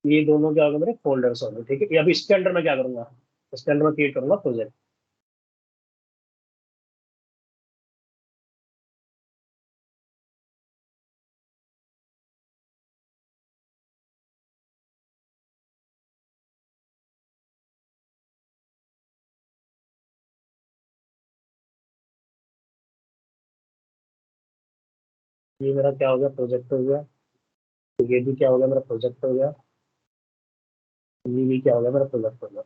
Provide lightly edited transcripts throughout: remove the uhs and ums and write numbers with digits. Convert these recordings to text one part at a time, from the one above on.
ये दोनों क्या होगा मेरे फोल्डर्स होंगे, ठीक है। अब इसके अंदर मैं क्या करूंगा, इसके अंदर मैं क्रिएट करूंगा प्रोजेक्ट। ये मेरा क्या हो गया, प्रोजेक्ट हो गया। तो ये भी क्या हो गया, मेरा प्रोजेक्ट हो गया। ये भी क्या हो गया, मेरा प्रोजेक्ट हो गया।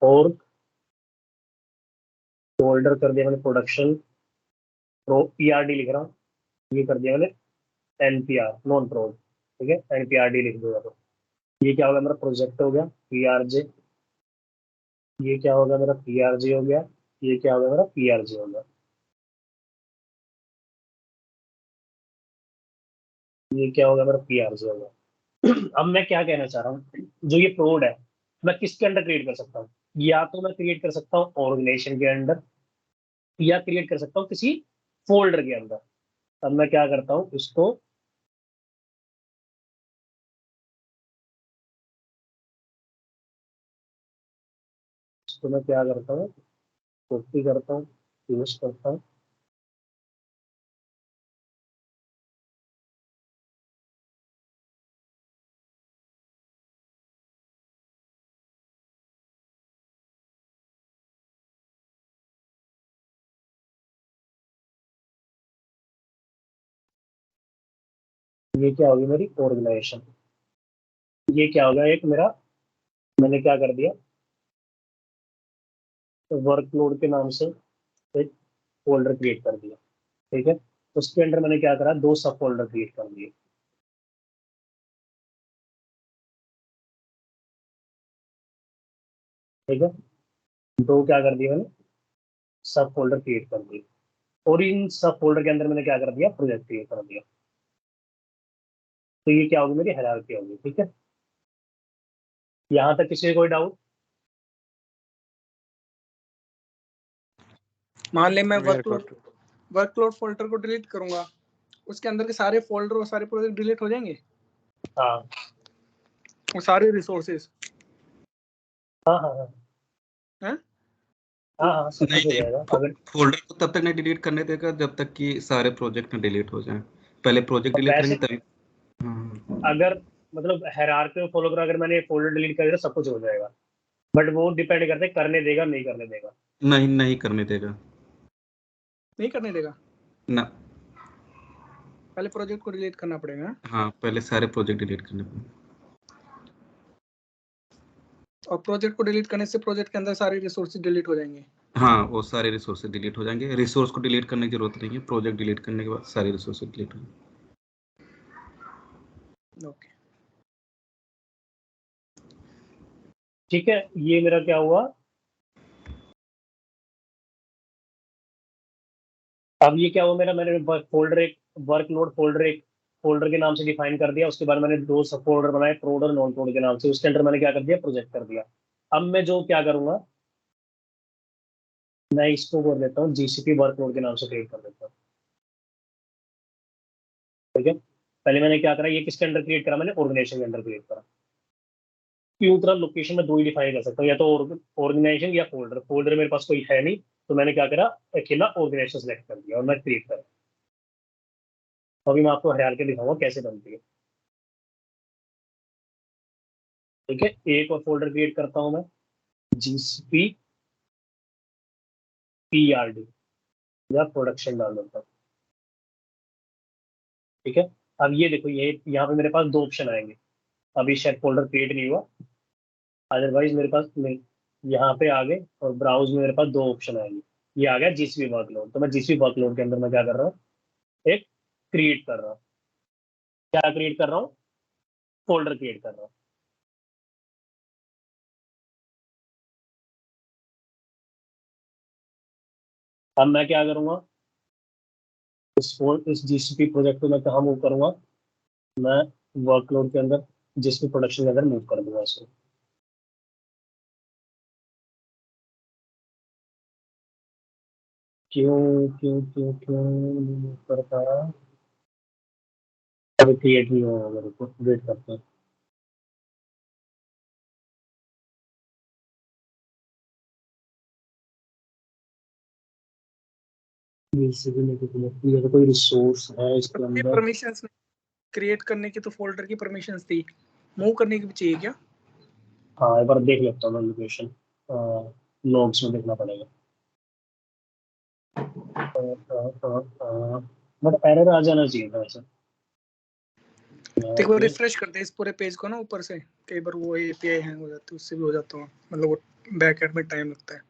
और फोल्डर कर दिया मैंने प्रोडक्शन प्रो पीआरडी लिख रहा हूँ। ये कर दिया मैंने एनपीआर नॉन प्रोड, ठीक है, एनपीआरडी लिख दूंगा। तो ये क्या होगा, मेरा प्रोजेक्ट हो गया पीआरजे। ये क्या होगा, मेरा पीआरजे हो गया। ये क्या होगा, मेरा पीआरजे हो गया। ये क्या होगा, मेरा पीआरजे हो गया। अब मैं क्या कहना चाह रहा हूँ, जो ये प्रोड है मैं किसके अंडर क्रिएट कर सकता हूँ। या तो मैं क्रिएट कर सकता हूँ ऑर्गेनाइजेशन के अंडर, या क्रिएट कर सकता हूँ किसी फोल्डर के अंदर। अब मैं क्या करता हूँ इसको, मैं क्या करता हूँ, कॉपी करता हूँ, यूज करता हूँ। ये क्या होगी मेरी ऑर्गेनाइजेशन। ये क्या होगा, एक मेरा, मैंने क्या कर दिया, वर्कलोड के नाम से एक फोल्डर क्रिएट कर दिया, ठीक है। उसके अंदर मैंने क्या करा, दो सब फोल्डर क्रिएट कर दिए, ठीक है। दो क्या कर दिया मैंने, सब फोल्डर क्रिएट कर दिए। और इन सब फोल्डर के अंदर मैंने क्या कर दिया, प्रोजेक्ट क्रिएट कर दिया। तो ये क्या होगी, मेरी हायरार्की होगी, ठीक है। यहाँ तक किसी को कोई डाउट। मान ले मैं मेरे को तो वर्कलोड फोल्डर को डिलीट करूंगा, उसके अंदर के सारे फोल्डर और सारे प्रोजेक्ट डिलीट हो जाएंगे, हाँ वो सारे रिसोर्सेज। हाँ हाँ हाँ हैं? हाँ हाँ, सब नहीं कुछ हो नहीं, जाएगा अगर। फोल्डर को तब तक नहीं डिलीट करने देगा जब तक कि सारे प्रोजेक्ट न डिलीट हो जाएं। पहले प्रोजेक्ट डिलीट वैसे करेंगे तभी। हाँ, अगर मतलब हायरार्की में फॉलो करो, अगर मैंने फोल्डर डिलीट कर दिया तो सब कुछ हो जाएगा। बट वो डिपेंड करता है करने देगा नहीं करने देगा। नहीं नहीं करने देगा नहीं करने देगा, ना। पहले प्रोजेक्ट को डिलीट करना पड़ेगा। हाँ, पहले सारे प्रोजेक्ट डिलीट करने पड़ेंगे। और प्रोजेक्ट को डिलीट करने से प्रोजेक्ट के अंदर सारे रिसोर्सेज डिलीट हो जाएंगे। हाँ, वो सारे रिसोर्सेज डिलीट हो जाएंगे। रिसोर्स को डिलीट करने की जरूरत नहीं है, प्रोजेक्ट डिलीट करने के बाद सारे रिसोर्सेज डिलीट हो जाएंगे। ओके, ठीक है, ये मेरा क्या हुआ। अब ये क्या हुआ मेरा, मैंने फोल्डर एक वर्कलोड फोल्डर एक फोल्डर के नाम से डिफाइन कर दिया। उसके बाद मैंने दो सब फोल्डर बनाए, प्रोड और नॉन प्रोड के नाम से। उसके अंदर मैंने क्या कर दिया, प्रोजेक्ट कर दिया। अब मैं जो क्या करूंगा, मैं इसको कर देता हूँ जीसीपी वर्कलोड के नाम से क्रिएट कर देता हूँ, ठीक है। पहले मैंने क्या करा, ये किसके अंदर क्रिएट करा, मैंने ऑर्गेनाइजेशन के अंदर क्रिएट करा। क्यों तरह लोकेशन में दो ही डिफाइन कर सकता हूँ, या तो ऑर्गेनाइजेशन या फोल्डर। फोल्डर मेरे पास कोई है नहीं, तो मैंने क्या करा, अकेला ऑर्गेनाइजेशन सेलेक्ट कर दिया और मैं क्रिएट करा। तो अभी मैं आपको हरियाल के दिखाऊंगा कैसे बनती है, ठीक है। एक और फोल्डर क्रिएट करता हूँ मैं, जीसीपी पीआरडी, या प्रोडक्शन डाल देता हूँ, ठीक है। अब ये देखो, ये यहाँ पे मेरे पास दो ऑप्शन आएंगे। अभी शायद फोल्डर क्रिएट नहीं हुआ, अदरवाइज मेरे पास नहीं, यहाँ पे आ गए और ब्राउज में मेरे पास दो ऑप्शन आएंगे। ये आ गया जीसीपी वर्कलोड, तो मैं जीसीपी वर्कलोड के अंदर मैं क्या कर रहा हूँ, एक क्रिएट कर रहा हूँ। क्या क्रिएट कर रहा हूँ, फोल्डर क्रिएट कर रहा हूँ। अब मैं क्या करूंगा, इस जीसीपी प्रोजेक्ट को मैं कहाँ मूव करूंगा, मैं वर्कलोड के अंदर जीसीपी प्रोडक्शन के अंदर मूव कर दूंगा इसको। क्यों क्यों क्यों क्यों नहीं move कर पाया, अभी क्रिएट नहीं हुआ मेरे को, वेट करते हैं। ये तो कोई रिसोर्स है इसके अंदर। परमिशंस क्रिएट करने की तो फोल्डर की परमिशंस थी, मूव करने की भी चाहिए क्या? हाँ एक बार देख लेता हूँ मैं लोकेशन, लॉग्स में देखना पड़ेगा। बट एरर आ जाना चाहिए था ऐसा। देखो रिफ्रेश करते हैं इस पूरे पेज को ना ऊपर से, कई बार वो एपीआई हैंग हो जाती है, उससे भी हो जाता है, मतलब वो बैक एंड में टाइम लगता है।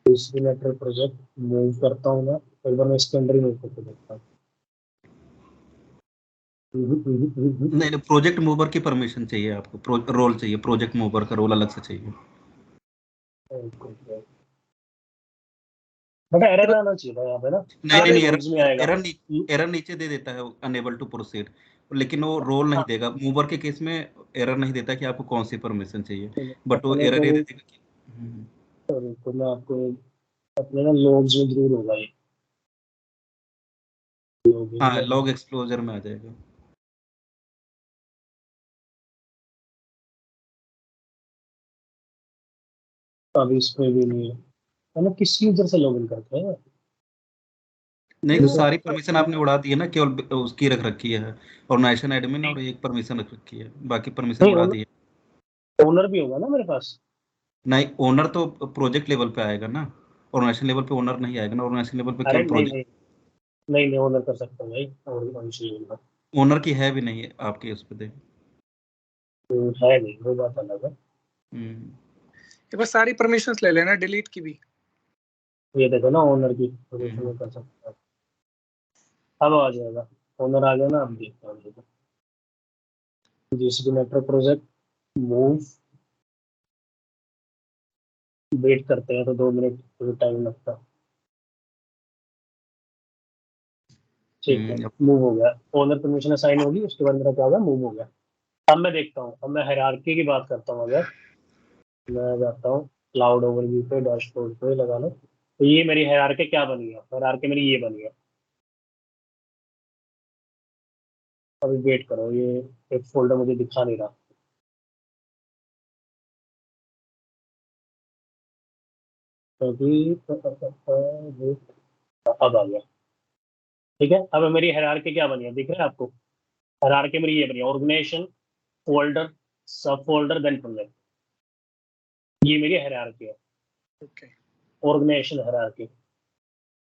लेटर प्रोजेक्ट मूव करता हूँ मैं, एक बार मैं इसके अंदर ही मूव करके देखता हूँ। नहीं प्रोजेक्ट मूवर की परमिशन चाहिए आपको, रोल चाहिए, प्रोजेक्ट मूवर का रोल अलग से चाहिए। बट एरर आना चाहिए था यहाँ पे ना। नहीं आएगा। एरर नीचे दे देता है अनेबल टू प्रोसीड, लेकिन वो रोल नहीं देगा। मूवर के केस में एरर नहीं देता कि आपको कौन सी परमिशन चाहिए, बट वो एरर ये देगा कि तो मैं आपको अपने ना लॉग्स में जरूर होगा ये। हाँ लॉग एक्सप्लोजर में आ जाएगा। अभी इसमें भी नहीं है, मतलब किस यूजर से लॉगिन करते हैं? नहीं सारी परमिशन आपने उड़ा दी है ना, केवल उसकी रख रखी है ऑर्गेनाइजेशन एडमिन, और एक परमिशन रख रखी है, बाकी परमिशन नहीं उड़ा दी है। ओनर भी होगा ना मेरे पास। नहीं ओनर तो प्रोजेक्ट लेवल पे आएगा ना, ऑर्गेनाइजेशन लेवल पे ओनर नहीं आएगा ना, ऑर्गेनाइजेशन लेवल पे अरे केवल नहीं प्रोजेक्ट। नहीं नहीं नहीं, ओनर कर सकता हूँ भाई, और चाहिए ओनर की है भी नहीं है आपके उस पे देख। है नहीं, वो बात अलग है। एक बार सारी परमिशंस ले लेना, डिलीट की भी। ये देखो ना ओनर की परमिशन में कर सकता है। अब आ जाएगा, ओनर आ गया ना, अब देखते हैं देखो। GCP network project move, wait करते हैं तो 2 मिनट टाइम लगता है। ठीक है मूव हो गया, ओनर परमिशन असाइन होगी, उसके बाद मेरा क्या होगा, मूव हो गया। अब मैं देखता हूँ, अब मैं हायरार्की की बात करता हूँ। अगर मैं जाता हूँ क्लाउड ओवरव्यू पे, डैशबोर्ड पे लगा लो, तो ये मेरी हायरार्की क्या बनी है, हायरार्की मेरी ये बनी है। अभी वेट करो, ये एक फोल्डर मुझे दिखा नहीं रहा। अभी अब आ गया। ठीक है, अब मेरी हायरार्की क्या बनी है, दिख रहा है आपको? हायरार्की मेरी ये बनी है, ऑर्गेनाइजेशन, फोल्डर, सब फोल्डर, देन प्रोजेक्ट। ये मेरी हायरार्की है। ओके ऑर्गेनाइजेशन हायरार्की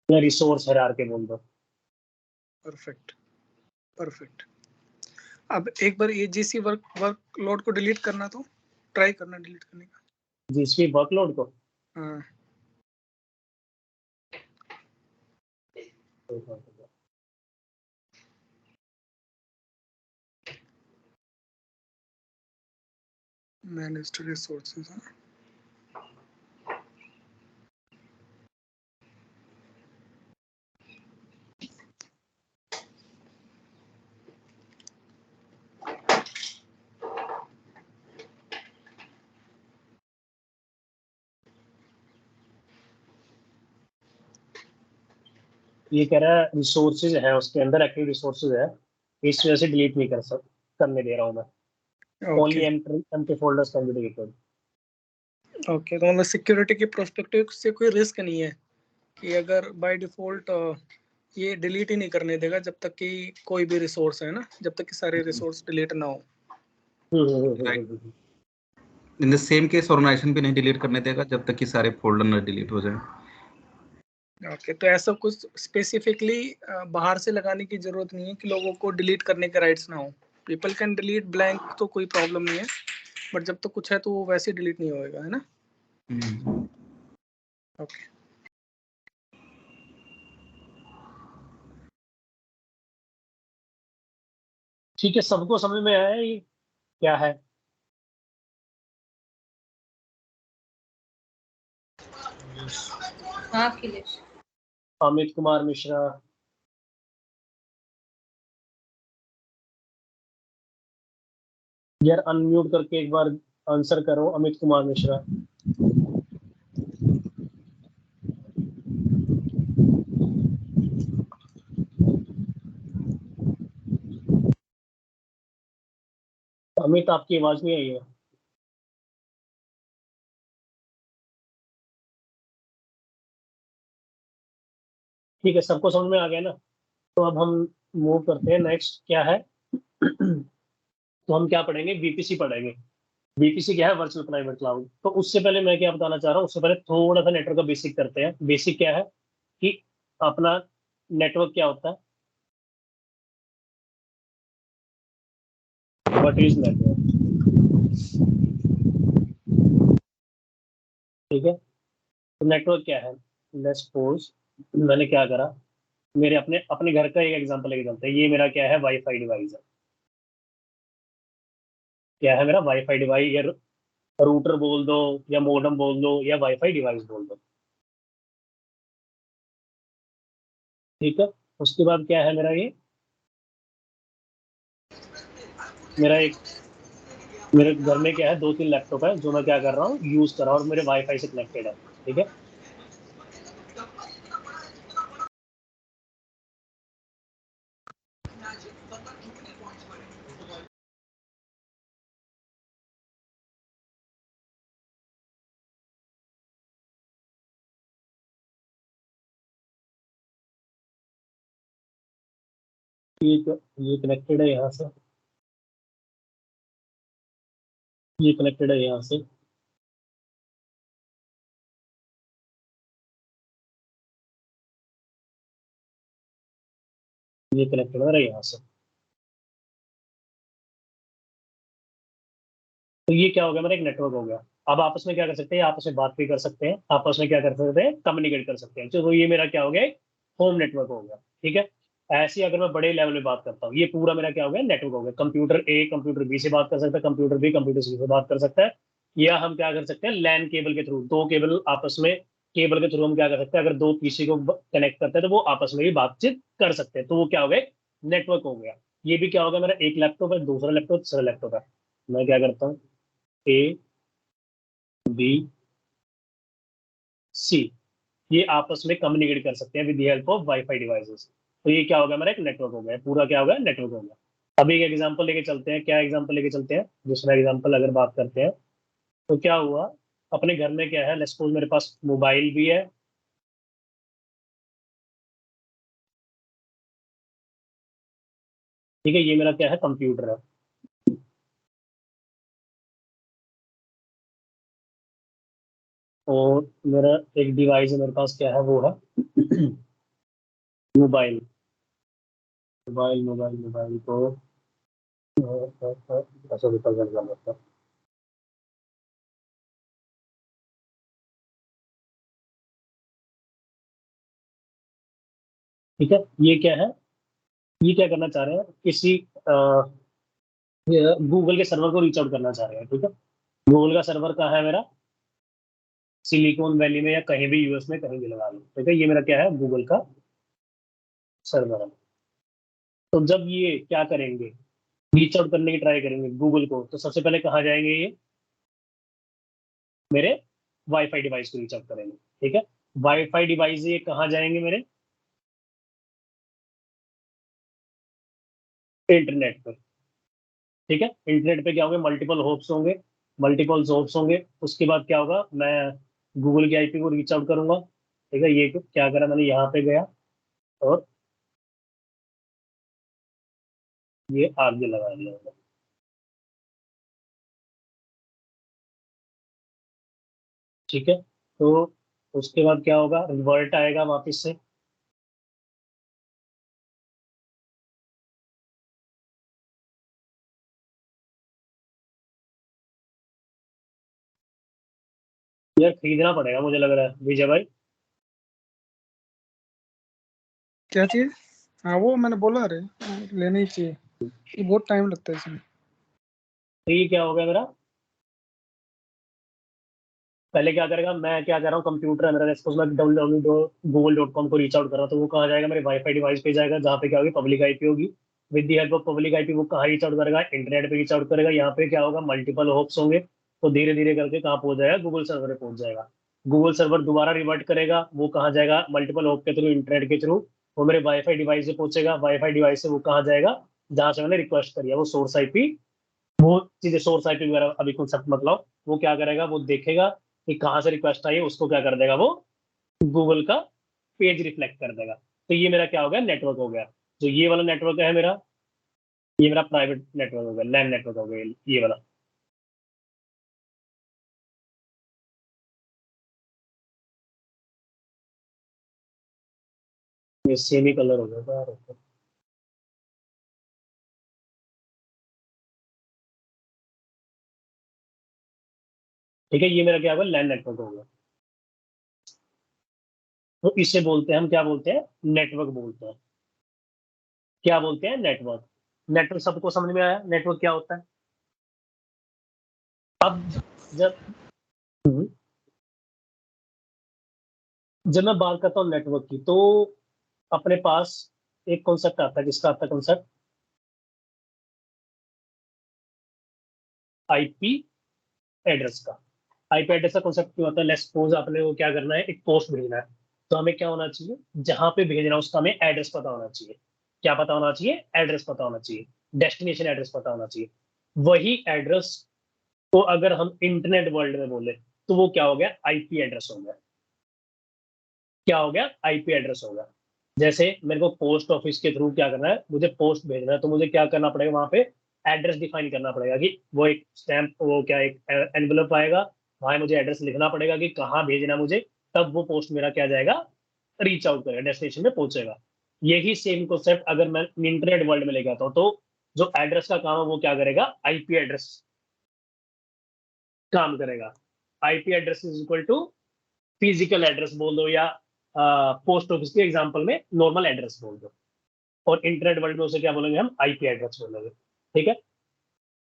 या रिसोर्स हायरार्की बोल दो। Perfect perfect. अब एक बार ये जीसी वर्कलोड को डिलीट करना, तो ट्राई करना डिलीट करने का। जीसीपी वर्कलोड को हाँ मैनेज्ड रिसोर्सेज। ये कह रहा है रिसोर्सेज है उसके अंदर, एक्टिव रिसोर्सेज है, इस वजह से डिलीट नहीं करने दे रहा हूँ मैं। Only okay empty folders can be deleted. Okay, तो मतलब सिक्योरिटी के प्रोस्पेक्टिव से कोई रिस्क नहीं है कि अगर बाय डिफॉल्ट ये डिलीट ही नहीं करने देगा जब तक कि कोई भी रिसोर्स है ना, जब तक कि सारे रिसोर्स डिलीट ना हो। In the same case organization भी नहीं डिलीट करने देगा जब तक कि सारे फोल्डर ना डिलीट हो जाए। ओके तो ऐसा कुछ स्पेसिफिकली बाहर से लगाने की जरूरत नहीं है कि लोगों को डिलीट करने के राइट्स ना हो। पीपल कैन डिलीट ब्लैंक, तो कोई प्रॉब्लम नहीं है, बट जब तक कुछ है तो वो वैसे डिलीट नहीं होएगा, है ना? ओके ठीक है, सबको समझ में आया ये क्या है? हाँ अखिलेश। अमित कुमार मिश्रा, यार अनम्यूट करके एक बार आंसर करो, अमित कुमार मिश्रा। अमित आपकी आवाज नहीं आई है। ठीक है, सबको समझ में आ गया ना? तो अब हम मूव करते हैं, नेक्स्ट क्या है? तो हम क्या पढ़ेंगे? वीपीसी पढ़ेंगे। वीपीसी क्या है? Virtual private cloud. तो उससे पहले मैं क्या बताना चाह रहा हूँ, उससे पहले थोड़ा सा नेटवर्क का बेसिक करते हैं। बेसिक क्या है कि अपना नेटवर्क क्या होता है? What is network? ठीक है, तो नेटवर्क क्या है? लेट्स सपोज मैंने क्या करा, मेरे अपने अपने घर का एक एग्जांपल लेके चलते हैं। ये मेरा क्या है? वाईफाई डिवाइस है। क्या है मेरा? वाईफाई डिवाइस, या रूटर बोल दो, या मोडेम बोल दो, या वाईफाई डिवाइस बोल दो। ठीक है, उसके बाद क्या है मेरा? ये मेरा एक, मेरे घर में क्या है, 2-3 लैपटॉप है जो मैं क्या कर रहा हूँ, यूज कर रहा हूँ, और मेरे वाईफाई से कनेक्टेड है। ठीक है, ये कनेक्टेड है यहाँ से, ये कनेक्टेड है यहाँ से, ये कनेक्टेड है यहाँ से। तो ये क्या हो गया? मेरा एक नेटवर्क हो गया। अब आपस में क्या कर सकते हैं? आपस में बात भी कर सकते हैं, आपस में क्या कर सकते हैं? कम्युनिकेट कर सकते हैं। तो ये मेरा क्या हो गया? होम नेटवर्क हो गया। ठीक है, ऐसे ही अगर मैं बड़े लेवल में बात करता हूँ, ये पूरा मेरा क्या हो गया? नेटवर्क हो गया। कंप्यूटर ए कंप्यूटर बी से बात कर सकता है, कंप्यूटर बी कंप्यूटर सी से बात कर सकता है, या हम क्या कर सकते हैं? लैन केबल के थ्रू, दो केबल आपस में, केबल के थ्रू हम क्या कर सकते हैं? अगर दो पीसी को कनेक्ट करते हैं तो वो आपस में भी बातचीत कर सकते हैं। तो वो क्या हो गया? नेटवर्क हो गया। ये भी क्या होगा? मेरा एक लैपटॉप है, दूसरा लैपटॉप, तीसरा लैपटॉप है। मैं क्या करता हूँ? ए बी सी, ये आपस में कम्युनिकेट कर सकते हैं with the help of wifi devices. तो ये क्या होगा? मेरा एक नेटवर्क हो गया, पूरा क्या होगा? नेटवर्क हो गया। अभी एक एग्जांपल लेके चलते हैं। क्या एग्जांपल लेके चलते हैं? दूसरा एग्जांपल अगर बात करते हैं, तो क्या हुआ? अपने घर में क्या है? लेट्स सपोज मेरे पास मोबाइल भी है, ठीक है, ये मेरा क्या है? कंप्यूटर है, और मेरा एक डिवाइस है मेरे पास, क्या है? वो है मोबाइल। मोबाइल मोबाइल मोबाइल को ऐसा रिप्रेजेंट कर सकता हूँ। ठीक है, ये क्या है? ये क्या करना चाह रहे हैं? किसी गूगल के सर्वर को रीच आउट करना चाह रहे हैं। ठीक है, गूगल का सर्वर कहाँ है मेरा? सिलिकॉन वैली में, या कहीं भी यूएस में, कहीं भी लगा लो। ठीक है, ये मेरा क्या है? गूगल का सर्वर है। तो जब ये क्या करेंगे? रीच आउट करने की ट्राई करेंगे गूगल को, तो सबसे पहले कहाँ जाएंगे? ये मेरे वाईफाई डिवाइस को रीच आउट करेंगे। ठीक है, वाईफाई डिवाइस ये कहाँ जाएंगे? मेरे इंटरनेट पर। ठीक है, इंटरनेट पे क्या होंगे? मल्टीपल होप्स होंगे, मल्टीपल होप्स होंगे। उसके बाद क्या होगा? मैं गूगल की आईपी को रीच आउट करूंगा। ठीक है, ये क्या करा मैंने? यहाँ पे गया और ये आगे लगा दिया मैंने। ठीक है, तो उसके बाद क्या होगा? रिवर्ट आएगा वापस से। यार खरीदना पड़ेगा मुझे लग रहा है विजय भाई। क्या चीज? हाँ वो मैंने बोला रे, लेनी ही चाहिए, ये बहुत टाइम लगता है इसमें। तो ये क्या हो गया मेरा? पहले क्या करेगा? मैं क्या कर रहा हूँ? कंप्यूटर है मेरा, सपोज मैं www.google.com को रीच आउट कर रहा हूँ, तो वो कहाँ जाएगा? मेरे वाईफाई डिवाइस पे जाएगा, जहाँ पे क्या होगी? पब्लिक आईपी होगी। With the help of public IP वो कहाँ रीच आउट करेगा? इंटरनेट पे रीच आउट करेगा। यहाँ पे क्या होगा? मल्टीपल होप्स होंगे, तो धीरे धीरे करके कहाँ पहुंच जाएगा? गूगल सर्वर पे पहुंच जाएगा। गूगल सर्वर दोबारा रिवर्ट करेगा, वो कहाँ जाएगा? मल्टीपल होप के थ्रू, इंटरनेट के थ्रू वो मेरे वाईफाई डिवाइस से पहुंचेगा। वाईफाई डिवाइस से वो कहाँ जाएगा? जहाँ से मैंने रिक्वेस्ट करी है, वो सोर्स आईपी वो सीधे सोर्स आईपी वगैरह अभी कॉन्सेप्ट मतलब वो क्या करेगा, वो देखेगा कि कहाँ से रिक्वेस्ट आई है, उसको क्या कर देगा, वो गूगल का पेज रिफ्लेक्ट कर देगा। तो ये मेरा क्या हो गया, नेटवर्क हो गया। जो ये वाला नेटवर्क है मेरा, ये मेरा प्राइवेट नेटवर्क हो गया, लैन नेटवर्क हो गया ये वाला। ये सेमी कलर हो गया यार। ठीक है, ये मेरा क्या होगा, लैन नेटवर्क हो गया। तो इसे बोलते हैं हम, क्या बोलते हैं, नेटवर्क बोलते हैं। क्या बोलते हैं, नेटवर्क। नेटवर्क सबको समझ में आया, नेटवर्क क्या होता है। अब जब जब मैं बात करता हूँ नेटवर्क की, तो अपने पास एक कॉन्सेप्ट आता है, किसका आता है कॉन्सेप्ट, आईपी एड्रेस का। आईपी एड्रेस का कॉन्सेप्ट क्यों आता है, लेट्स सपोज आपने वो क्या करना है, एक पोस्ट भेजना है। तो हमें क्या होना चाहिए, जहां पे भेजना है उसका हमें एड्रेस पता होना चाहिए। क्या पता होना चाहिए, एड्रेस पता होना चाहिए, डेस्टिनेशन एड्रेस पता होना चाहिए। वही एड्रेस को अगर हम इंटरनेट वर्ल्ड में बोले, तो वो क्या हो गया, आईपी एड्रेस हो गया। क्या हो गया, आईपी एड्रेस हो गया। जैसे मेरे को पोस्ट ऑफिस के थ्रू क्या करना है, मुझे पोस्ट भेजना है, तो मुझे क्या करना पड़ेगा, वहां पे एड्रेस डिफाइन करना पड़ेगा कि वो एक स्टैम्प, वो क्या, एक एनवेलप आएगा, वहां मुझे एड्रेस लिखना पड़ेगा कि कहाँ भेजना मुझे, तब वो पोस्ट मेरा क्या जाएगा, रीच आउट करेगा, डेस्टिनेशन में पहुंचेगा। यही सेम कॉन्सेप्ट अगर मैं इंटरनेट वर्ल्ड में लेके आता हूँ, तो जो एड्रेस का काम है वो क्या करेगा, आईपी एड्रेस काम करेगा। IP address is equal to physical address बोल दो, या पोस्ट ऑफिस के एग्जांपल में नॉर्मल एड्रेस बोल दो। और इंटरनेट वर्ल्ड में उसे क्या बोलेंगे, हम आईपी एड्रेस बोलेंगे। ठीक है,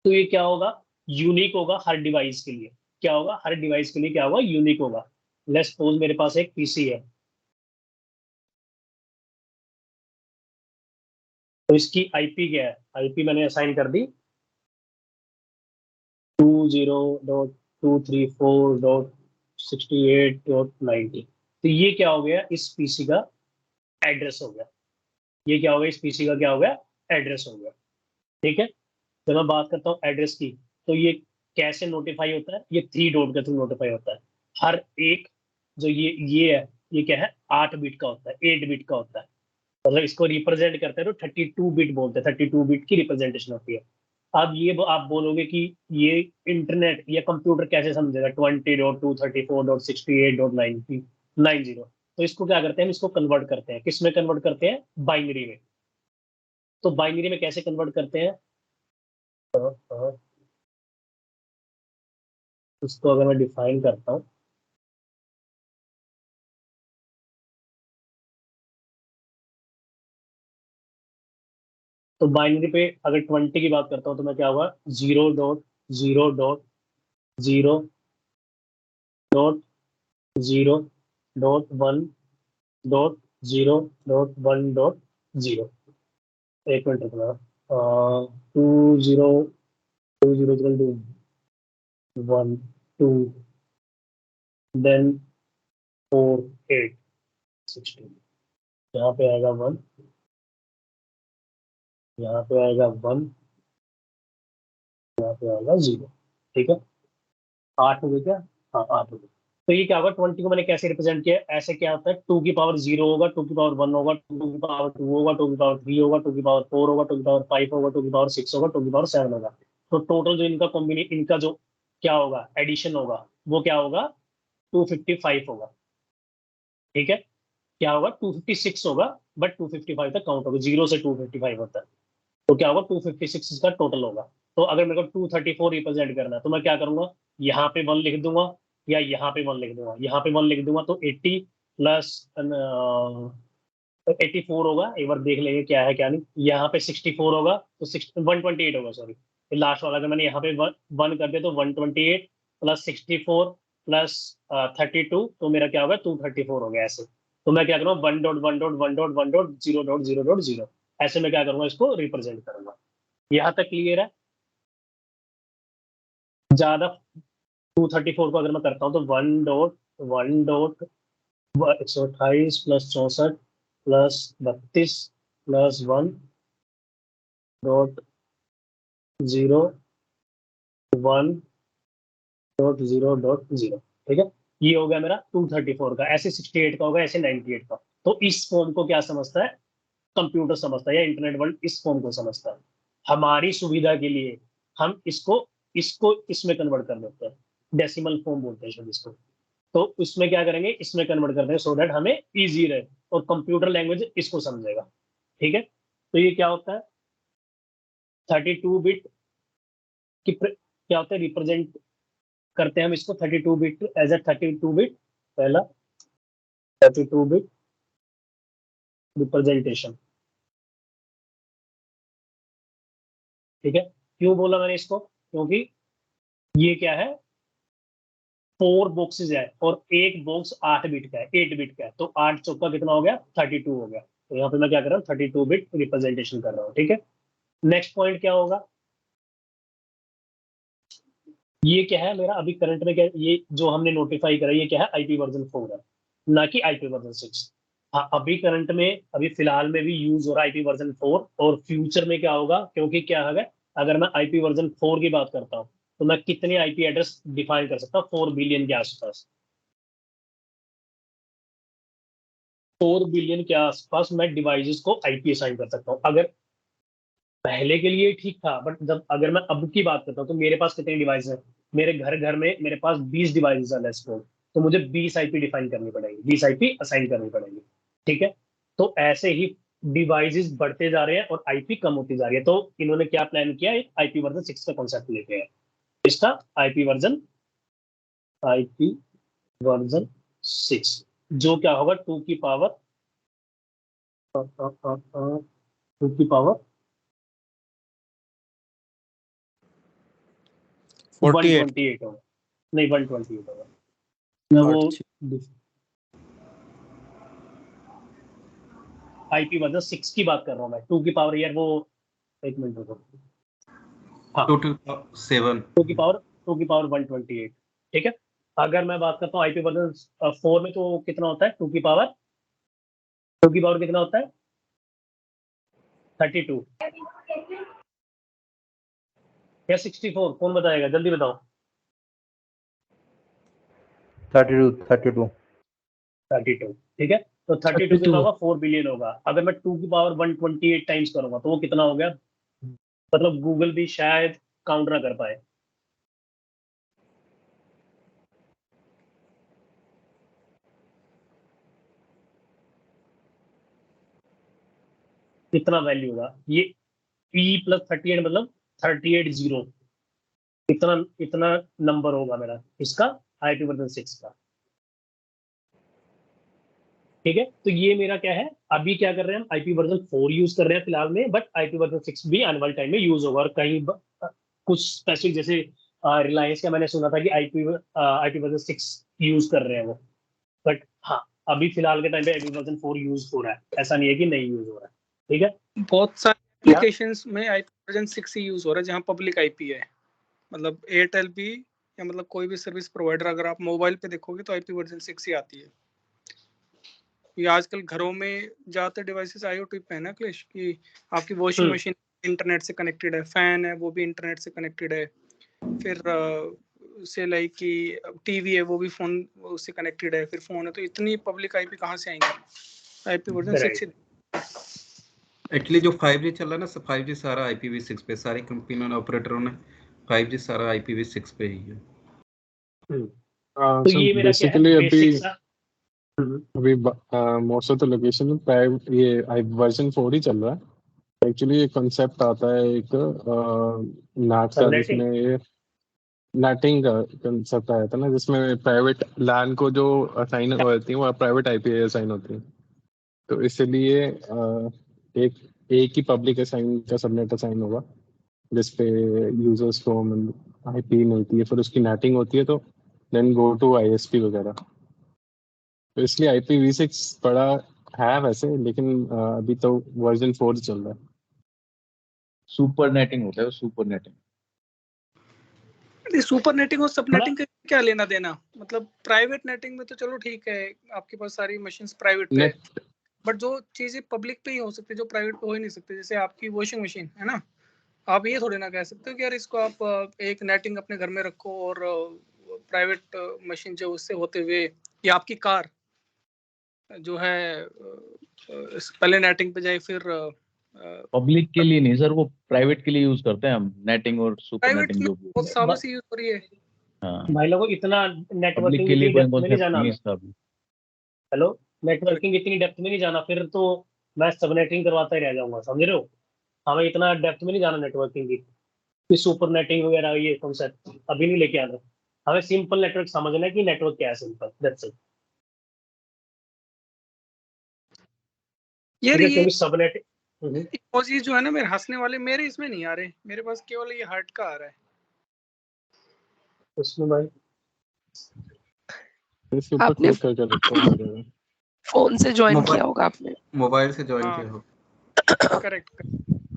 तो ये क्या होगा, यूनिक होगा हर डिवाइस के लिए। क्या होगा, हर डिवाइस के लिए क्या होगा, यूनिक होगा। लेट्स सपोज मेरे पास एक पीसी है, तो इसकी आईपी क्या है, आईपी मैंने असाइन कर दी 20.234.68.90। तो ये क्या हो गया, इस पीसी का एड्रेस हो गया। ये क्या हो गया, इस पीसी का क्या हो गया, एड्रेस हो गया। ठीक है, जब मैं बात करता हूँ एड्रेस की, तो ये कैसे नोटिफाई होता है, ये 3 डॉट के थ्रू नोटिफाई होता है। हर एक जो ये है, ये क्या है, 8 बिट का होता है, 8 बिट का होता है। मतलब इसको रिप्रेजेंट करते हैं तो 32 बिट बोलते हैं, 32 बिट की रिप्रेजेंटेशन होती है। अब ये आप बोलोगे कि ये इंटरनेट या कंप्यूटर कैसे समझेगा 20.234.68.90। तो इसको क्या करते हैं, हम इसको कन्वर्ट करते हैं, किस में कन्वर्ट करते हैं, बाइनरी में। तो बाइनरी में कैसे कन्वर्ट करते हैं, उसको अगर मैं डिफाइन करता हूँ, तो बाइनरी पे अगर 20 की बात करता हूँ, तो मैं क्या होगा, 0.0.0.0.1.0.1.0। एक मिनट रुकना, 2.0.2.1.2 देन 4.8.16। यहाँ पे आएगा 1, यहाँ पे आएगा 1, यहाँ पे आएगा 0। ठीक है, 8 हो गया क्या, हाँ 8 हो गया। तो ये क्या होगा, 20 को मैंने कैसे रिप्रेजेंट किया, ऐसे क्या होता है, 2 की पावर 0 होगा, 2 की पावर 1 होगा, 2 की पावर 2 होगा, 2 की पावर 3 होगा, 2 की पावर 4 होगा, 2 की पावर 5 होगा, 2 की पावर 6 होगा, 2 की पावर 7 होगा। तो टोटल जो इनका कॉम्बिनेशन, इनका जो क्या होगा, एडिशन होगा, वो क्या होगा, 255 होगा। ठीक है, क्या होगा, 256 होगा, बट 255 तक काउंट होगा, 0 से 255 होता है। तो क्या होगा, 256 इसका टोटल होगा। तो अगर मेरे को 234 रिप्रेजेंट करना है, तो मैं क्या करूंगा, यहाँ पे 1 लिख दूंगा, या यहाँ पे 1 लिख दूंगा। यहाँ पे 1 लिख दूंगा तो 80 प्लस 84 होगा, एक बार देख लेंगे क्या है क्या नहीं। यहाँ पे 64 होगा, तो 128 होगा, सॉरी। लास्ट वाला अगर मैंने यहाँ पे 1 कर दिया, तो 128 प्लस 64 प्लस 32, तो मेरा क्या होगा, 234 हो गया ऐसे। तो मैं क्या करूँगा, 1.1.1.1.0.0.0, ऐसे मैं क्या करूंगा, इसको रिप्रेजेंट करूंगा। यहाँ तक क्लियर है, ज्यादा 234 को अगर मैं करता हूँ, तो 1.1.128 प्लस 64 प्लस 32 प्लस 1.0 1.0.0, ठीक है। ये हो गया मेरा 234 का, ऐसे 68 का होगा, ऐसे 98 का। तो इस फॉर्म को क्या समझता है कंप्यूटर, समझता है या इंटरनेट वर्ल्ड इस फॉर्म को समझता है। हमारी सुविधा के लिए हम इसको इसको इसमें कन्वर्ट कर देते हैं, डेसिमल फॉर्म बोलते हैं शायद इसको। तो इसमें क्या करेंगे, इसमें कन्वर्ट कर देंगे सो दैट हमें इजी रहे और कंप्यूटर लैंग्वेज इसको समझेगा, ठीक है। तो ये क्या होता है, 32 बिट की क्या होता है, रिप्रेजेंट करते हैं हम इसको 32 बिट एज ए 32 बिट, पहला 32 बिट रिप्रेजेंटेशन, ठीक है। क्यों बोला मैंने इसको, क्योंकि ये क्या है 4 बॉक्सेस है और एक बॉक्स 8 बिट का है, 8 बिट का है। तो 8 चौका कितना हो गया 32 हो गया। तो यहाँ पे मैं क्या कर रहा हूँ 32 बिट रिप्रेजेंटेशन कर रहा हूँ, ठीक है। नेक्स्ट पॉइंट क्या होगा, ये क्या है मेरा अभी करंट में, क्या ये जो हमने नोटिफाई करा ये क्या है आईपी वर्जन 4 है, ना कि आईपी वर्जन 6। हाँ अभी करंट में अभी फिलहाल में भी यूज हो रहा है आईपी वर्जन 4, और फ्यूचर में क्या होगा, क्योंकि क्या है अगर मैं आईपी वर्जन 4 की बात करता हूँ तो मैं कितने आईपी एड्रेस डिफाइन कर सकता हूँ 4 बिलियन के आसपास। 4 बिलियन के आसपास मैं डिवाइसेस को आईपी असाइन कर सकता हूँ। अगर पहले के लिए ठीक था, बट जब अगर मैं अब की बात करता हूँ तो मेरे पास कितने डिवाइस है, मेरे घर में मेरे पास 20 डिवाइसेस है लेट्स सपोज, तो मुझे 20 आईपी डिफाइन करनी पड़ेगी, 20 आईपी असाइन करनी पड़ेगी, ठीक है। तो ऐसे ही डिवाइसेस बढ़ते जा रहे हैं और आईपी कम होती जा रही है। तो इन्होंने क्या प्लान किया, एक आईपी वर्जन 6 का कॉन्सेप्ट लेके आए। इसका आईपी वर्जन 6 जो क्या होगा 2 की पावर 128 होगा, नहीं 128 होगा। मैं वो आईपी वर्जन 6 की बात कर रहा हूँ मैं, 2 की पावर यार वो एक मिनट रुको, हाँ 2 to 7 2 की पावर 128, ठीक है। अगर मैं बात करता हूँ आईपी वर्जन 4 में तो कितना होता है 2 की पावर कितना होता है 32 या 64, कौन बताएगा जल्दी बताओ। 32 ठीक है। तो 32 कितना होगा 4 बिलियन होगा। अगर मैं 2 की पावर 128 टाइम्स करूंगा तो वो कितना हो गया, मतलब गूगल भी शायद काउंट ना कर पाए। कितना वैल्यू होगा ये p प्लस 38 मतलब 38 जीरो, इतना इतना नंबर होगा मेरा इसका आईपी वर्जन 6 का, ठीक है। तो ये मेरा क्या है, अभी क्या कर रहे हैं हम आईपी वर्जन 4 यूज कर रहे हैं फिलहाल में, बट आईपी वर्जन 6 भी आने वाले टाइम में यूज होगा। और कहीं कुछ स्पेसिफिक जैसे रिलायंस का मैंने सुना था कि आईपी वर्जन 6 यूज कर रहे हैं वो, बट हाँ अभी फिलहाल के टाइम पे आईपी वर्जन 4 यूज हो रहा है, ऐसा नहीं है कि नहीं यूज हो रहा है, ठीक है। बहुत सारे एप्लीकेशंस में आईपी वर्जन 6 ही यूज हो रहा है जहां पब्लिक आईपी है, मतलब एयरटेल भी या मतलब कोई भी सर्विस प्रोवाइडर अगर आप मोबाइल पे देखोगे तो आईपी वर्जन 6 ही आती है। ये आजकल घरों में ज्यादातर डिवाइसेस आईओटी पे है ना क्लेश, कि आपकी वॉशिंग मशीन इंटरनेट से कनेक्टेड है, फैन है वो भी इंटरनेट से कनेक्टेड है, फिर से लाइक कि टीवी है वो भी फोन उससे कनेक्टेड है, फिर फोन है, तो इतनी पब्लिक आईपी कहाँ से आएंगे, आईपी वर्जन 6 ही। एक्चुअली जो 5G चल रहा है ना, 5G सारा IPv6 पे, सारी कंपनियों ने ऑपरेटरों ने 5G सारा IPv6 पे ही है। तो ये मेरा क्या है बेसिक सा, अभी मोस्ट ऑफ द लोकेशन में ये वर्जन 4 ही चल रहा है। एक्चुअली ये कॉन्सेप्ट आता है एक नाट का, जिसमें नेटिंग का कंसेप्ट आया था ना, जिसमें प्राइवेट लैन को जो असाइन होती है वो प्राइवेट आईपी असाइन होती है। तो इसलिए एक ही पब्लिक असाइन का सबनेट असाइन होगा जिसपे यूजर्स को आईपी मिलती है, फिर उसकी नेटिंग होती है, तो देन गो टू आईएसपी वगैरह। तो इसलिए IPv6 बड़ा है वैसे, लेकिन अभी तो वर्जन 4 चल रहा है। सुपर नेटिंग होता है, सुपर नेटिंग। सुपर नेटिंग और सब नेटिंग का क्या लेना देना, मतलब प्राइवेट नेटिंग में तो चलो ठीक है आपके पास सारी मशीन्स प्राइवेट पे, बट जो चीजें पब्लिक पे ही हो सकती है जो प्राइवेट पे हो ही नहीं सकती, जैसे आपकी वॉशिंग मशीन है ना, आप ये थोड़ी ना कह सकते हो कि यार इसको आप एक नेटिंग अपने घर में रखो और प्राइवेट मशीन जो उससे होते हुए, या आपकी कार जो है पहले नेटिंग पे जाए फिर पब्लिक के लिए नहीं सर, वो प्राइवेट के लिए यूज करते हैं हम, नेटिंग और सुपर प्राइवेट नेटिंग में जो भी बहुत सालों से यूज हो रही है। हाँ, भाई लोगों इतना पब्लिक नेटवर्किंग के लिए इतनी कोई डेप्थ में नहीं कॉन्सेप्ट जाना नहीं है मैं। इसका अभी। हेलो, नेटवर्किंग इतनी डेप्थ में नहीं जाना, फिर तो मैं सबनेटिंग करवाता ही रह जाऊंगा, समझ रहे हो। हमें इतना डेप्थ में नहीं जाना नेटवर्किंग की सुपर नेटिंग वगैरह ये कॉन्सेप्ट अभी नहीं लेके आना। हमें सिंपल नेटवर्क समझना है कि नेटवर्क क्या है, सिंपल, दैट्स इट। यार ठीक है, ये क्योंकि सबनेट इमोजी जो है ना मेरे हंसने वाले, मेरे इसमें नहीं आ रहे, मेरे पास केवल ये हार्ट का आ रहा है। उसमें भाई इसके ऊपर आपने क्लिक करके देखो आ जाएगा। फोन से ज्वाइन मोबाइल किया होगा आपने। मोबाइल से ज्वाइन हाँ। किया हो। करेक्ट।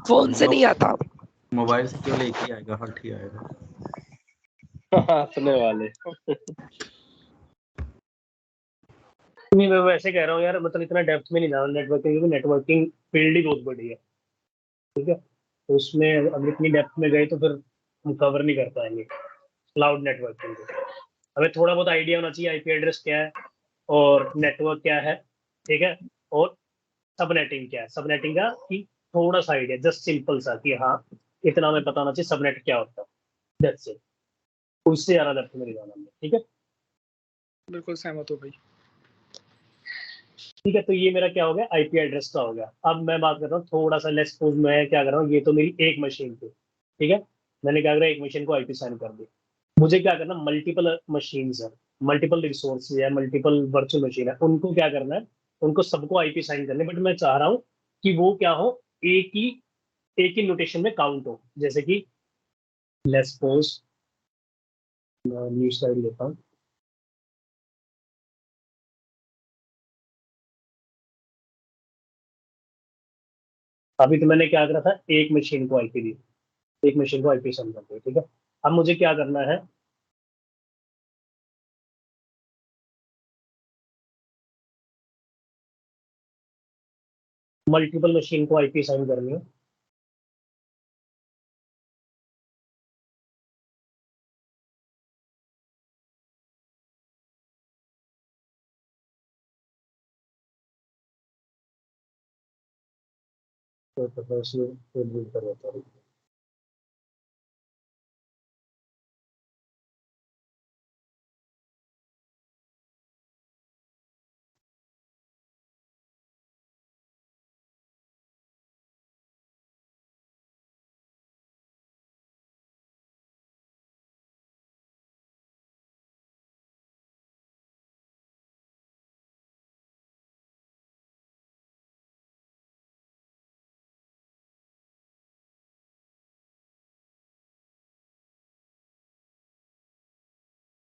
फोन से नहीं आता। मोबाइल से केवल एक ही आएगा, हट ही आएगा। हंसने वाले। नहीं, मैं वैसे कह रहा हूँ यार, मतलब इतना डेप्थ में नहीं जाना नेटवर्किंग, क्योंकि नेटवर्किंग फील्ड ही बहुत बड़ी है। ठीक है, तो उसमें अगर इतनी डेप्थ में गए तो फिर हम कवर नहीं कर पाएंगे क्लाउड नेटवर्किंग को। हमें थोड़ा बहुत आइडिया होना चाहिए आईपी एड्रेस क्या है और नेटवर्क क्या है, ठीक है, और सबनेटिंग क्या है। सबनेटिंग का कि थोड़ा सा आइडिया, जस्ट सिंपल सा कि हाँ इतना हमें पता होना चाहिए सबनेट क्या होता है, दैट्स इट। उससे ज्यादा डेप्थ में नहीं जाना हमने, ठीक है। बिल्कुल सहमत हो भाई। ठीक है, तो ये मेरा क्या हो गया, आईपी एड्रेस का हो गया। अब मैं बात कर रहा हूँ थोड़ा सा लेस सपोज, मैं क्या कर रहा हूँ, ये तो मेरी एक मशीन थी, ठीक है। मैंने क्या करा, एक मशीन को आईपी साइन कर दी। मुझे क्या करना, मल्टीपल मशीन है, मल्टीपल रिसोर्स है, मल्टीपल वर्चुअल मशीन है, उनको क्या करना है, उनको सबको आईपी साइन करने। बट मैं चाह रहा हूँ कि वो क्या हो, एक ही नोटेशन में काउंट हो। जैसे कि लेट्स सपोज न्यू स्लाइड लेता हूँ। अभी तो मैंने क्या करा था, एक मशीन को आईपी दी, एक मशीन को आईपी साइन कर दी, ठीक है। अब मुझे क्या करना है, मल्टीपल मशीन को आईपी साइन करनी है। तो मैं इसमें edit कर देता हूँ।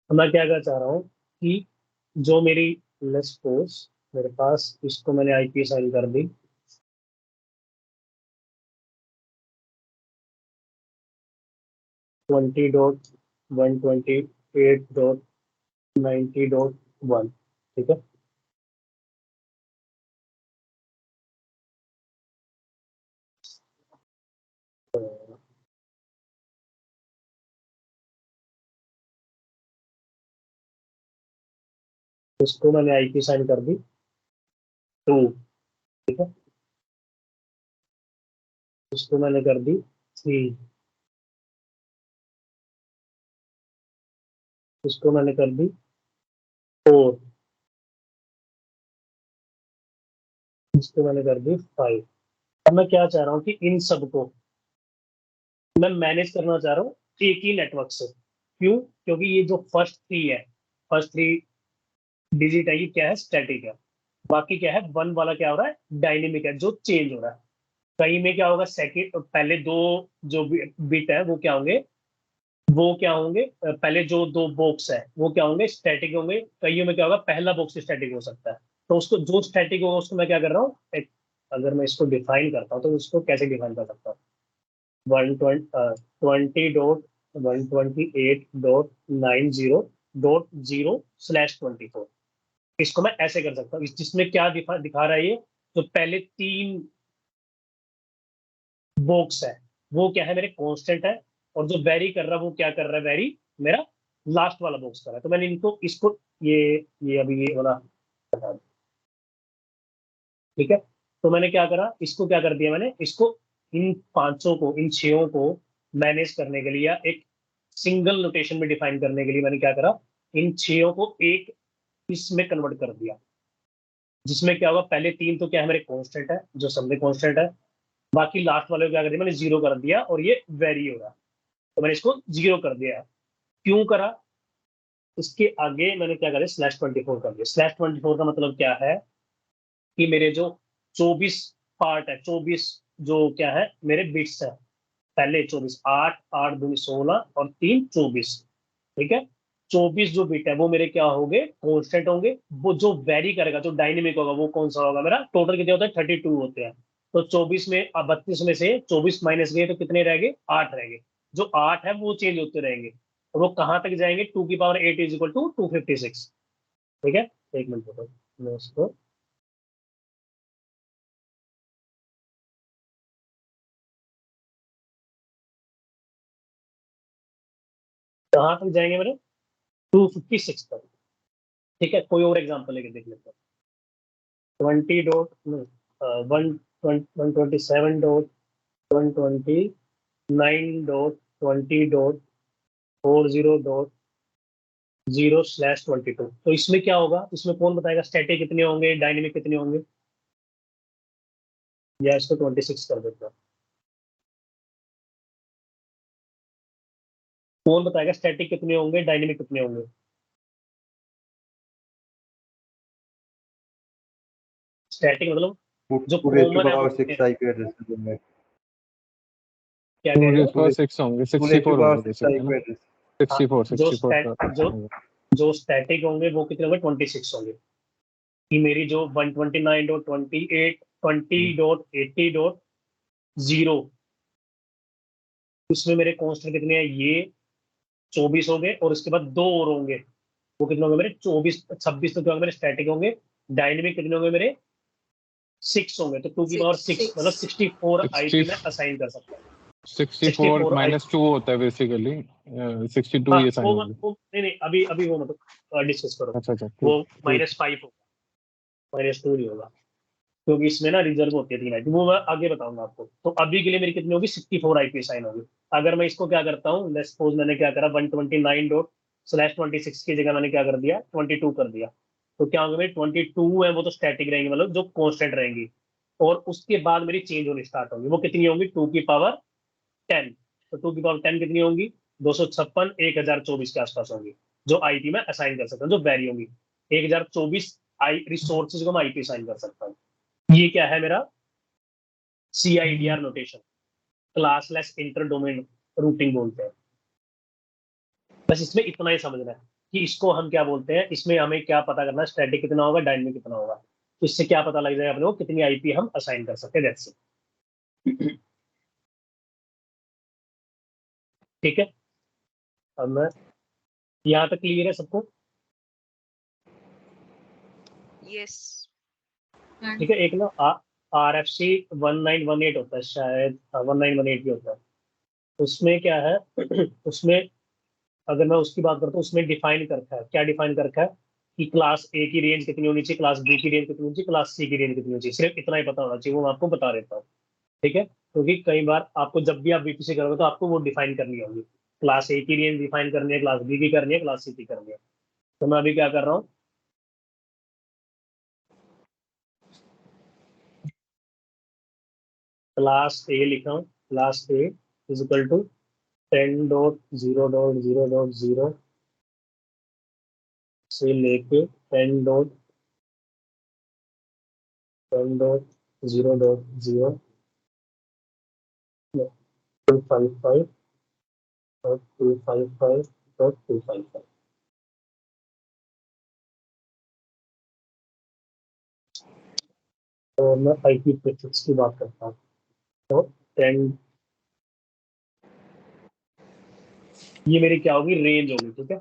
अब मैं क्या करना चाह रहा हूँ कि जो मेरी लेट्स सपोज मेरे पास, इसको मैंने आईपी साइन कर दी, ट्वेंटी डॉट 128.90.1, ठीक है। तो इसको मैंने आईपी साइन कर दी 2, ठीक है। इसको मैंने कर दी 3, इसको मैंने कर दी 4, इसको मैंने कर दी 5। अब मैं क्या चाह रहा हूँ कि इन सबको मैं मैनेज करना चाह रहा हूँ एक ही नेटवर्क से। क्यों? क्योंकि ये जो फर्स्ट थ्री डिजिट है, ये क्या है, स्टैटिक है। बाकी क्या है, वन वाला क्या हो रहा है, डायनेमिक है, जो चेंज हो रहा है। कहीं में क्या होगा, सेकंड पहले दो जो बिट है वो क्या होंगे, पहले जो दो बॉक्स है वो क्या होंगे, स्टैटिक होंगे। कईयों में क्या होगा, पहला बॉक्स स्टैटिक हो सकता है। तो उसको जो स्टैटिक होगा उसको मैं क्या कर रहा हूँ, अगर मैं इसको डिफाइन करता हूँ तो उसको कैसे डिफाइन कर सकता हूँ, 120.128.90.0/24। इसको मैं ऐसे कर सकता हूँ, जिसमें क्या दिखा रहा है, ये तो पहले 3 बॉक्स है, वो क्या है, मेरे कांस्टेंट है, और जो वेरी कर रहा है वो क्या कर रहा है, वेरी मेरा लास्ट वाला बॉक्स कर रहा है। तो मैंने इनको इसको ये अभी ये वाला, ठीक है। तो मैंने क्या करा, इसको क्या कर दिया, मैंने इसको इन पांचों को, इन छयों को मैनेज करने के लिए या एक सिंगल नोटेशन में डिफाइन करने के लिए मैंने क्या करा, इन छयों को एक इसमें कन्वर्ट कर दिया, जिसमें क्या होगा, पहले तीन तो क्या है, मेरे कांस्टेंट है, जो सब में कांस्टेंट है। बाकी लास्ट वाले को क्या कर दिया, मैंने जीरो कर दिया, और ये वेरी हो रहा, तो मैंने इसको जीरो कर दिया। क्यों करा, इसके आगे मैंने क्या कर दिया, /24 कर दिया। /24 का मतलब क्या है कि मेरे जो 24 पार्ट है, 24 जो क्या है मेरे बिट्स है, पहले 24, 8 8 2 16 और 3 24, ठीक है। 24 जो बिट है वो मेरे क्या होंगे, कांस्टेंट होंगे। वो जो वेरी करेगा, जो डायनेमिक होगा, वो कौन सा होगा, मेरा टोटल कितने होते हैं, 32 होते हैं। तो 24 में, अब 32 में से 24 माइनस गए तो कितने रह गए, 8 रह गए। जो 8 है वो चेंज होते रहेंगे, और वो कहां तक जाएंगे, 2⁸ इज इक्वल टू 256, ठीक है। एक मिनट रुको, मैं इसको कहां तक जाएंगे मेरे, 256 तक, ठीक है। कोई और एग्जांपल लेके देख लेते हैं। 20 डॉट 127 डॉट 129 डॉट 20 डॉट 40.0/22। तो इसमें क्या होगा, इसमें कौन बताएगा, स्टैटिक कितने होंगे, डायनेमिक कितने होंगे, या इसको 26 कर देते हैं। कौन बताएगा स्टैटिक कितने होंगे, डायनेमिक कितने होंगे। स्टैटिक मतलब जो 2 raised to कॉमन है वो power कितने 6 IP addresses होंगे। क्या कह 2 रहे हो। raised to power 6 होंगे, 2 raised to 64 power होंगे 6 बेसिकली IP ना, addresses। हाँ, 64 का होगा। जो स्टैटिक होंगे वो कितने होंगे, 26 होंगे। कि मेरी जो 129.28 20.80.0, उसमें मेरे कांस्टेंट कितने हैं, ये 24 हो गए, और उसके बाद दो और होंगे, वो कितने होंगे मेरे, 24 26 तो क्या होंगे मेरे, स्टैटिक होंगे। डायनेमिक कितने होंगे मेरे, 6 होंगे। तो 2�6 मतलब 64 आईपी में असाइन कर सकता हूँ। 64 64 माइनस 2 होता है बेसिकली, 62 हाँ, ये साइन होगी। वो नहीं नहीं, अभी अभी वो मतलब डिस्कस करो। अच्छा अच्छा, वो ठीक ठीक। -5 होगा, -2 नहीं होगा, क्योंकि इसमें ना रिजर्व होती है 3 आईपी, वो मैं आगे बताऊंगा आपको। तो अभी के लिए मेरी कितनी होगी, 64 आईपी साइन होगी। अगर मैं इसको क्या करता हूँ, लेट्स सपोज मैंने क्या करा, 129./26 की जगह मैंने क्या कर दिया, 22 कर दिया। तो क्या होगा मेरी 22 है वो तो स्टैटिक रहेंगी, मतलब जो कॉन्स्टेंट रहेंगी, और उसके बाद मेरी चेंज होनी स्टार्ट होगी। वो कितनी होंगी, 2⁻10। तो 2⁻10 कितनी होंगी, 256 1024 के आसपास होंगी, जो आईपी में असाइन कर सकता हूँ, जो वेरी होंगी। 1024 आई रिसोर्सेज को मैं आईपी असाइन कर सकता हूँ। ये क्या है मेरा CIDR notation, classless inter domain routing बोलते हैं। बस इसमें इतना ही समझना है कि इसको हम क्या बोलते हैं, इसमें हमें क्या पता करना है, स्टैटिक कितना होगा, डायनेमिक कितना होगा। तो इससे क्या पता लग जाएगा अपने को, कितनी आईपी हम असाइन कर सकते हैं, दैट्स इट। ठीक है, अब मैं यहाँ तक क्लियर है सबको। यस। ठीक है, एक ना RFC 1918 होता है शायद, 1918 भी होता है। उसमें क्या है उसमें अगर मैं उसकी बात करता हूँ, उसमें डिफाइन कर रखा है, क्या डिफाइन कर रखा है कि क्लास ए की रेंज कितनी होनी चाहिए, क्लास बी की रेंज कितनी होनी चाहिए, क्लास सी की रेंज कितनी होनी चाहिए। सिर्फ इतना ही पता होना चाहिए, वो मैं आपको बता देता हूँ। ठीक है, क्योंकि कई बार आपको जब भी आप VPC करोगे तो आपको वो डिफाइन करनी होगी। क्लास ए की रेंज डिफाइन करनी है, क्लास बी की करनी है, क्लास सी की करनी है। तो मैं अभी क्या कर रहा हूँ, क्लास ए लिखा हूँ। Class A is equal to 10.0.0.0 से लेके 10.0.0 255 और 255.255। तो मैं IP प्रीफिक्स की बात करता हूँ। तो 10, ये मेरी क्या होगी, रेंज होगी। ठीक है,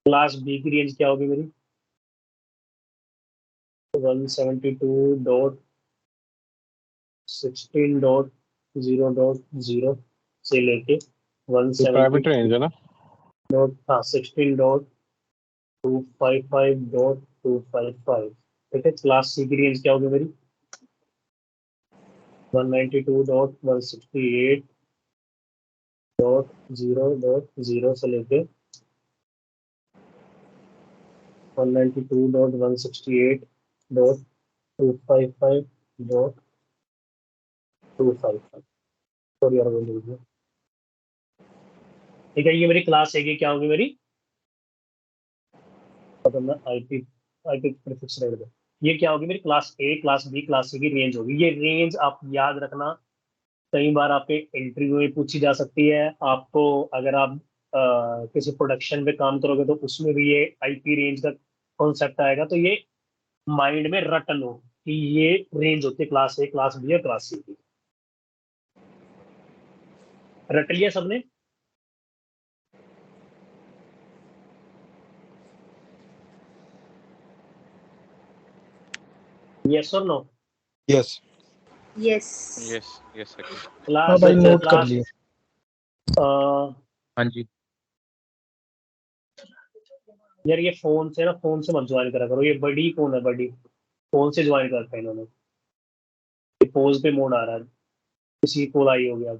क्लास बी की रेंज क्या होगी मेरी, 172.0.0 16.0.0 से लेके 170 प्राइवेट रेंज है ना? हाँ 16.255.255। ठीक है, क्लास सी की रेंज क्या होगी मेरी? 192.168.0.0 से लेके 192.168.255.255। सॉरी यार, बोल दीजिए। ठीक है, ये मेरी क्लास है कि क्या होगी मेरी? आईपी प्रीफिक्स रख दो। ये क्या होगी मेरी? Class A, class B, class C की रेंज होगी। ये रेंज आप याद रखना, कई बार आपके इंटरव्यू में पूछी जा सकती है। आपको अगर आप किसी प्रोडक्शन पे काम करोगे तो उसमें भी ये आईपी रेंज का कॉन्सेप्ट आएगा। तो ये माइंड में रट लो कि ये रेंज होती है क्लास ए, क्लास बी और क्लास सी की। रट लिया सबने? यस और no? Yes yes sir. Class भाई नोट कर क्लास लिए। हाँ जी। यार ये फोन से मत ज्वाइन करा करो। ये बड़ी कौन है? बड़ी फोन से ज्वाइन करता है इन्होंने। पोज पे मोड आ रहा है, किसी कॉल आई हो गया।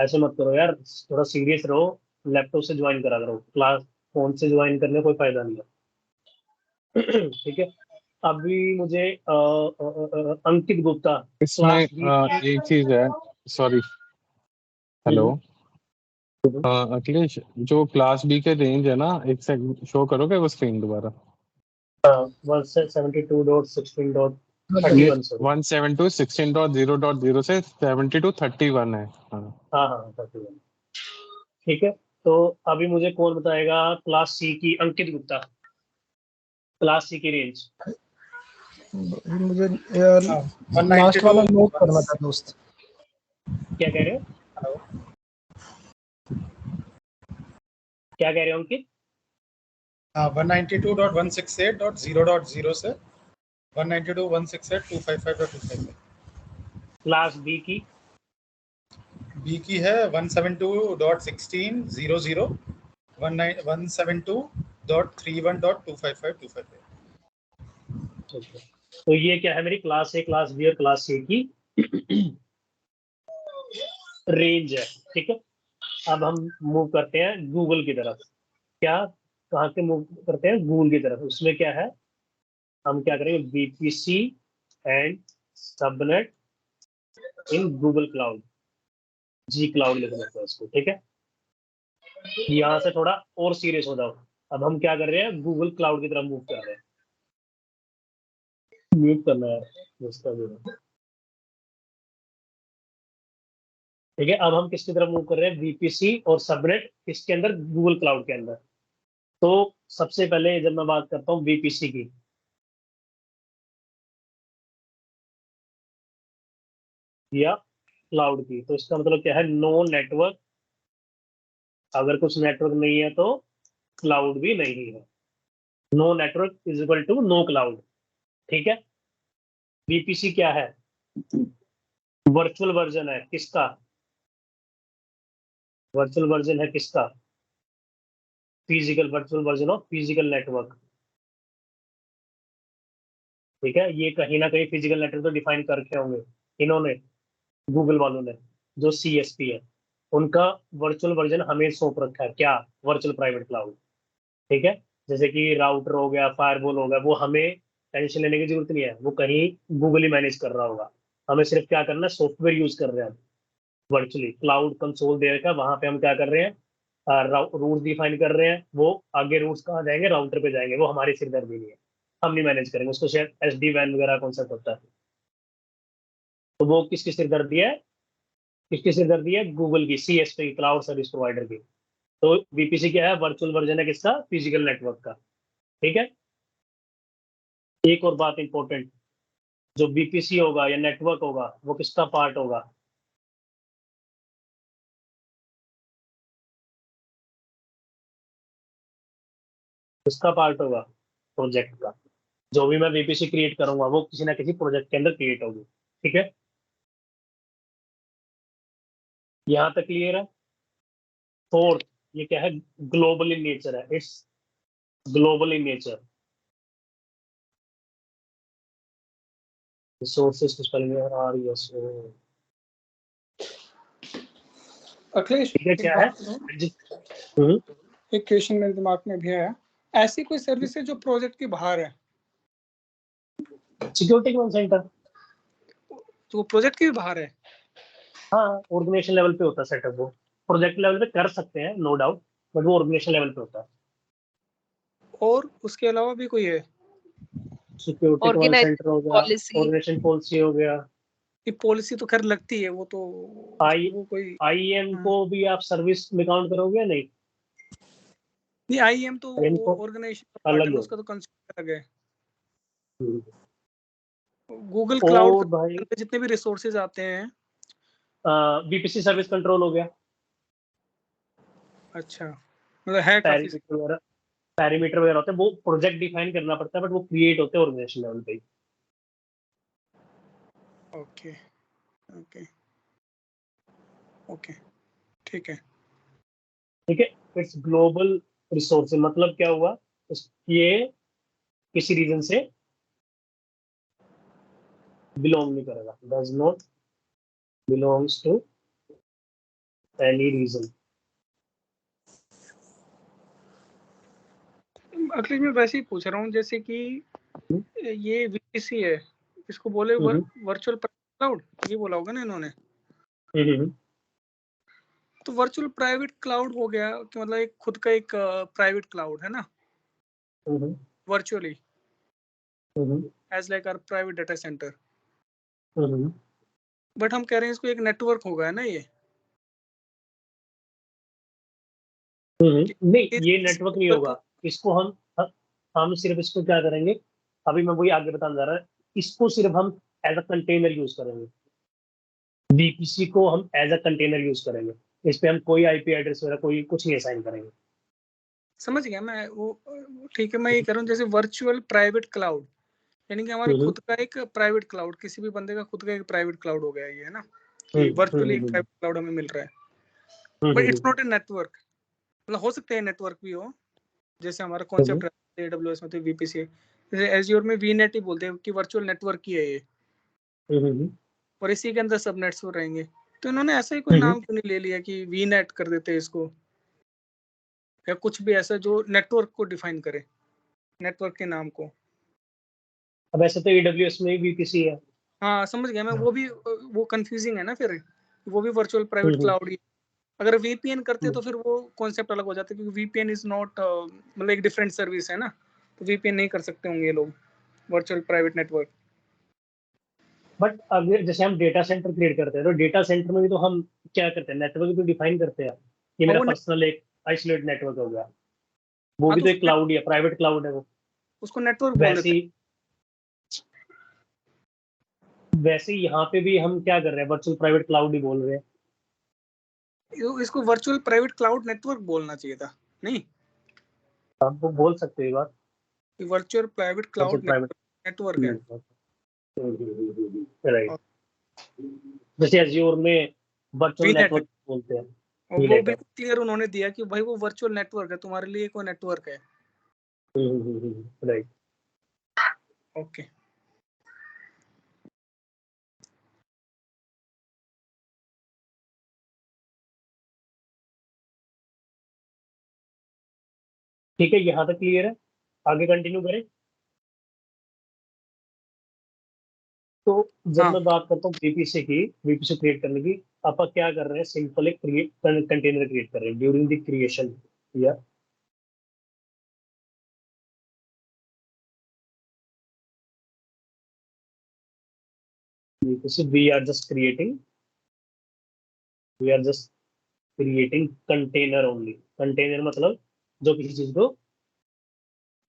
ऐसे मत करो यार, थोड़ा सीरियस रहो। लैपटॉप से ज्वाइन करा करो क्लास, फोन से ज्वाइन करने में कोई फायदा नहीं है। ठीक है, अभी मुझे अंकित गुप्ता इसमें क्लास बी एक चीज है, सॉरी। हेलो अखिलेश, जो क्लास बी के रेंज है ना, एक सेकंड शो करोगे वो स्क्रीन दोबारा? 172.16.31 सॉरी। 172.16.0.0 से 72.31 है। हाँ, हाँ 31। ठीक है, तो अभी मुझे कौन बताएगा क्लास सी की? अंकित गुप्ता, क्लास सी की रेंज। मुझे लास्ट वाला नोट करना था दोस्त। क्या कह रहे हो? क्या कह रहे हो अंकित? 192.168.0.0 से 192.168.255.255। क्लास बी की? बी की है 172.16.00 172.31.255.255। ठीक है, तो ये क्या है मेरी क्लास ए, क्लास बी और क्लास सी की रेंज है। ठीक है, अब हम मूव करते हैं गूगल की तरफ। क्या, कहाँ से मूव करते हैं? गूगल की तरफ। उसमें क्या है, हम क्या करेंगे? VPC and subnet in Google cloud, G cloud लिख देते हैं इसको। ठीक है, यहाँ से थोड़ा और सीरियस हो जाओ। अब हम क्या कर रहे हैं? गूगल क्लाउड की तरफ मूव कर रहे हैं। म्यूट करना है इसका भी। ठीक है, अब हम किसकी तरफ मूव कर रहे हैं? वीपीसी और सबनेट किसके अंदर? गूगल क्लाउड के अंदर। तो सबसे पहले जब मैं बात करता हूँ वीपीसी की, या क्लाउड की, तो इसका मतलब क्या है? No network. अगर कुछ नेटवर्क नहीं है तो क्लाउड भी नहीं है। No network is equal to no cloud. ठीक है, वीपीसी क्या है? वर्चुअल वर्जन है किसका? वर्चुअल वर्जन है किसका? Physical, virtual version of physical network. ठीक है, ये कहीं ना कहीं फिजिकल नेटवर्क तो डिफाइन करके होंगे इन्होंने, गूगल वालों ने। जो सीएसपी है उनका वर्चुअल वर्जन हमें सौंप रखा है क्या? Virtual private cloud. ठीक है, जैसे कि राउटर हो गया, फायरवॉल हो गया, वो हमें टेंशन लेने की जरूरत नहीं है, वो कहीं गूगल ही मैनेज कर रहा होगा। हमें सिर्फ क्या करना है? सॉफ्टवेयर यूज कर रहे हैं वर्चुअली। क्लाउड कंसोल दे रखा है, वहां पे हम क्या कर रहे हैं? रूट्स डिफाइन कर रहे हैं। वो आगे रूट्स कहाँ जाएंगे? राउटर पे जाएंगे। वो हमारी सिरदर्दी नहीं है, हम नहीं मैनेज करेंगे उसको। शायद एसडी वैन वगैरह कॉन्सेप्ट होता है। तो वो किसकी सिरदर्दी है? किसकी सिरदर्दी है? गूगल की, सीएसपी, क्लाउड सर्विस प्रोवाइडर की। तो वीपीसी क्या है? वर्चुअल वर्जन है किसका? फिजिकल नेटवर्क का। ठीक है, एक और बात इंपॉर्टेंट, जो वीपीसी होगा या नेटवर्क होगा वो किसका पार्ट होगा? किसका पार्ट होगा? प्रोजेक्ट का। जो भी मैं वीपीसी क्रिएट करूंगा वो किसी ना किसी प्रोजेक्ट के अंदर क्रिएट होगी। ठीक है, यहाँ तक क्लियर है। फोर्थ, ये क्या है, ग्लोबल इन नेचर है, it's global in nature. Resources की स्पेलिंग है RESO। अखिलेश, ठीक है, एक क्या है? बात बताओ, एक क्वेश्चन मेरे दिमाग में भी आया। ऐसी कोई सर्विस है जो प्रोजेक्ट के बाहर है? सिक्योरिटी कमांड सेंटर, तो वो प्रोजेक्ट के भी बाहर है? हाँ, ऑर्गेनाइजेशन लेवल पे होता है सेटअप। वो प्रोजेक्ट लेवल पे कर सकते हैं नो डाउट, बट वो ऑर्गेनाइजेशन लेवल पे होता है। और उसके अलावा भी कोई है? सिक्योरिटी कमांड सेंटर हो गया, पॉलिसी। ऑर्गेनाइजेशन पॉलिसी हो गया। ये पॉलिसी तो खैर लगती है, वो तो वो कोई IEM को भी आप सर्विस में काउंट करोगे या नहीं? नहीं, IEM तो इनको ऑर्गेनाइजेशन का पार्ट है अलग ना, है। उसका तो कंसेप्ट अलग है। हम्म। गूगल और क्लाउड भाई पे जितने भी रिसोर्सेज आते हैं। VPC सर्विस कंट्रोल हो गया, अच्छा, मतलब है काफी। पैरामीटर वगैरह होते हैं, वो प्रोजेक्ट डिफाइन करना पड़ता है, बट वो क्रिएट होते हैं ऑर्गेनाइजेशन लेवल पे ही। ओके ओके ओके, ठीक है। ठीक है, इट्स ग्लोबल रिसोर्स, मतलब क्या हुआ, ये किसी रीजन से बिलोंग नहीं करेगा, does not belongs to any region. Akhilesh, मैं वैसे ही पूछ रहा हूँ, जैसे कि ये VPC है, इसको बोले वर्चुअल क्लाउड, ये बोला होगा ना इन्होंने। तो वर्चुअल प्राइवेट क्लाउड हो गया कि मतलब एक खुद का एक प्राइवेट क्लाउड है ना, virtually, as like our private data centre. But हम कह रहे हैं इसको एक नेटवर्क होगा, है ना ये? नहीं, ये नेटवर्क नहीं होगा। इसको हम सिर्फ इसको क्या करेंगे, अभी मैं वही आगे बताने जा रहा है, इसको सिर्फ हम एज अ कंटेनर यूज करेंगे। VPC को हम एज अ कंटेनर यूज करेंगे, इस पे हम कोई IP एड्रेस वगैरह कोई कुछ नहीं असाइन करेंगे। समझ गया मैं वो, ठीक है। मैं ये कह रहा हूँ जैसे वर्चुअल प्राइवेट क्लाउड, यानी कि हमारे खुद का एक प्राइवेट क्लाउड, किसी भी बंदे का खुद का एक प्राइवेट क्लाउड हो गया ये, है ना, कि वर्चुअली एक प्राइवेट क्लाउड हमें मिल रहा है। But it's not a network. मतलब हो सकता है नेटवर्क भी हो, जैसे हमारा कॉन्सेप्ट है AWS में तो VPC, जैसे एज़्योर में VNet ही बोलते हैं कि वर्चुअल नेटवर्क ही है ये, और इसी के अंदर सबनेट्स हो रहेंगे। तो इन्होंने ऐसा ही कोई नाम क्यों नहीं ले लिया कि VNet कर देते हैं इसको, या कुछ भी ऐसा जो नेटवर्क को डिफाइन करे, नेटवर्क के नाम को। अब ऐसे तो AWS में भी VPC है। हाँ समझ गया मैं, वो कंफ्यूजिंग है ना फिर, वो भी वर्चुअल प्राइवेट क्लाउड ही। अगर VPN करते तो फिर वो कॉन्सेप्ट अलग हो जाता है, क्योंकि VPN इज नॉट, मतलब एक डिफरेंट सर्विस है ना, तो VPN नहीं कर सकते होंगे ये लोग वर्चुअल प्राइवेट नेटवर्क। बट अगर जैसे हम डेटा सेंटर क्रिएट करते हैं, तो डेटा सेंटर में भी तो हम क्या करते हैं, नेटवर्क भी डिफाइन करते हैं। ये मेरा पर्सनल एक आइसोलेट नेटवर्क हो गया, वो भी तो एक क्लाउड ही है, प्राइवेट क्लाउड है वो, उसको नेटवर्क बोल देते हैं। वैसे यहाँ पे भी हम क्या कर रहे हैं, वर्चुअल प्राइवेट क्लाउड ही बोल रहे हैं। इसको वर्चुअल प्राइवेट क्लाउड नेटवर्क बोलना चाहिए था, नहीं? आप वो बोल सकते हैं बात, वर्चुअल प्राइवेट क्लाउड नेटवर्क है, राइट। जैसे एज़्योर में वर्चुअल नेटवर्क बोलते हैं, वो बिल्कुल क्लियर उन्होंने दिया कि भाई वो वर्चुअल नेटवर्क है, तुम्हारे लिए कोई नेटवर्क है। Right, okay. ठीक है, यहाँ तक क्लियर है, आगे कंटिन्यू करें। तो जब मैं बात करता हूँ VPC क्रिएट करने की, आप क्या कर रहे हैं, सिंपल एक कंटेनर क्रिएट कर रहे हैं ड्यूरिंग द क्रिएशन, या we are just creating container only. Container मतलब जो किसी चीज को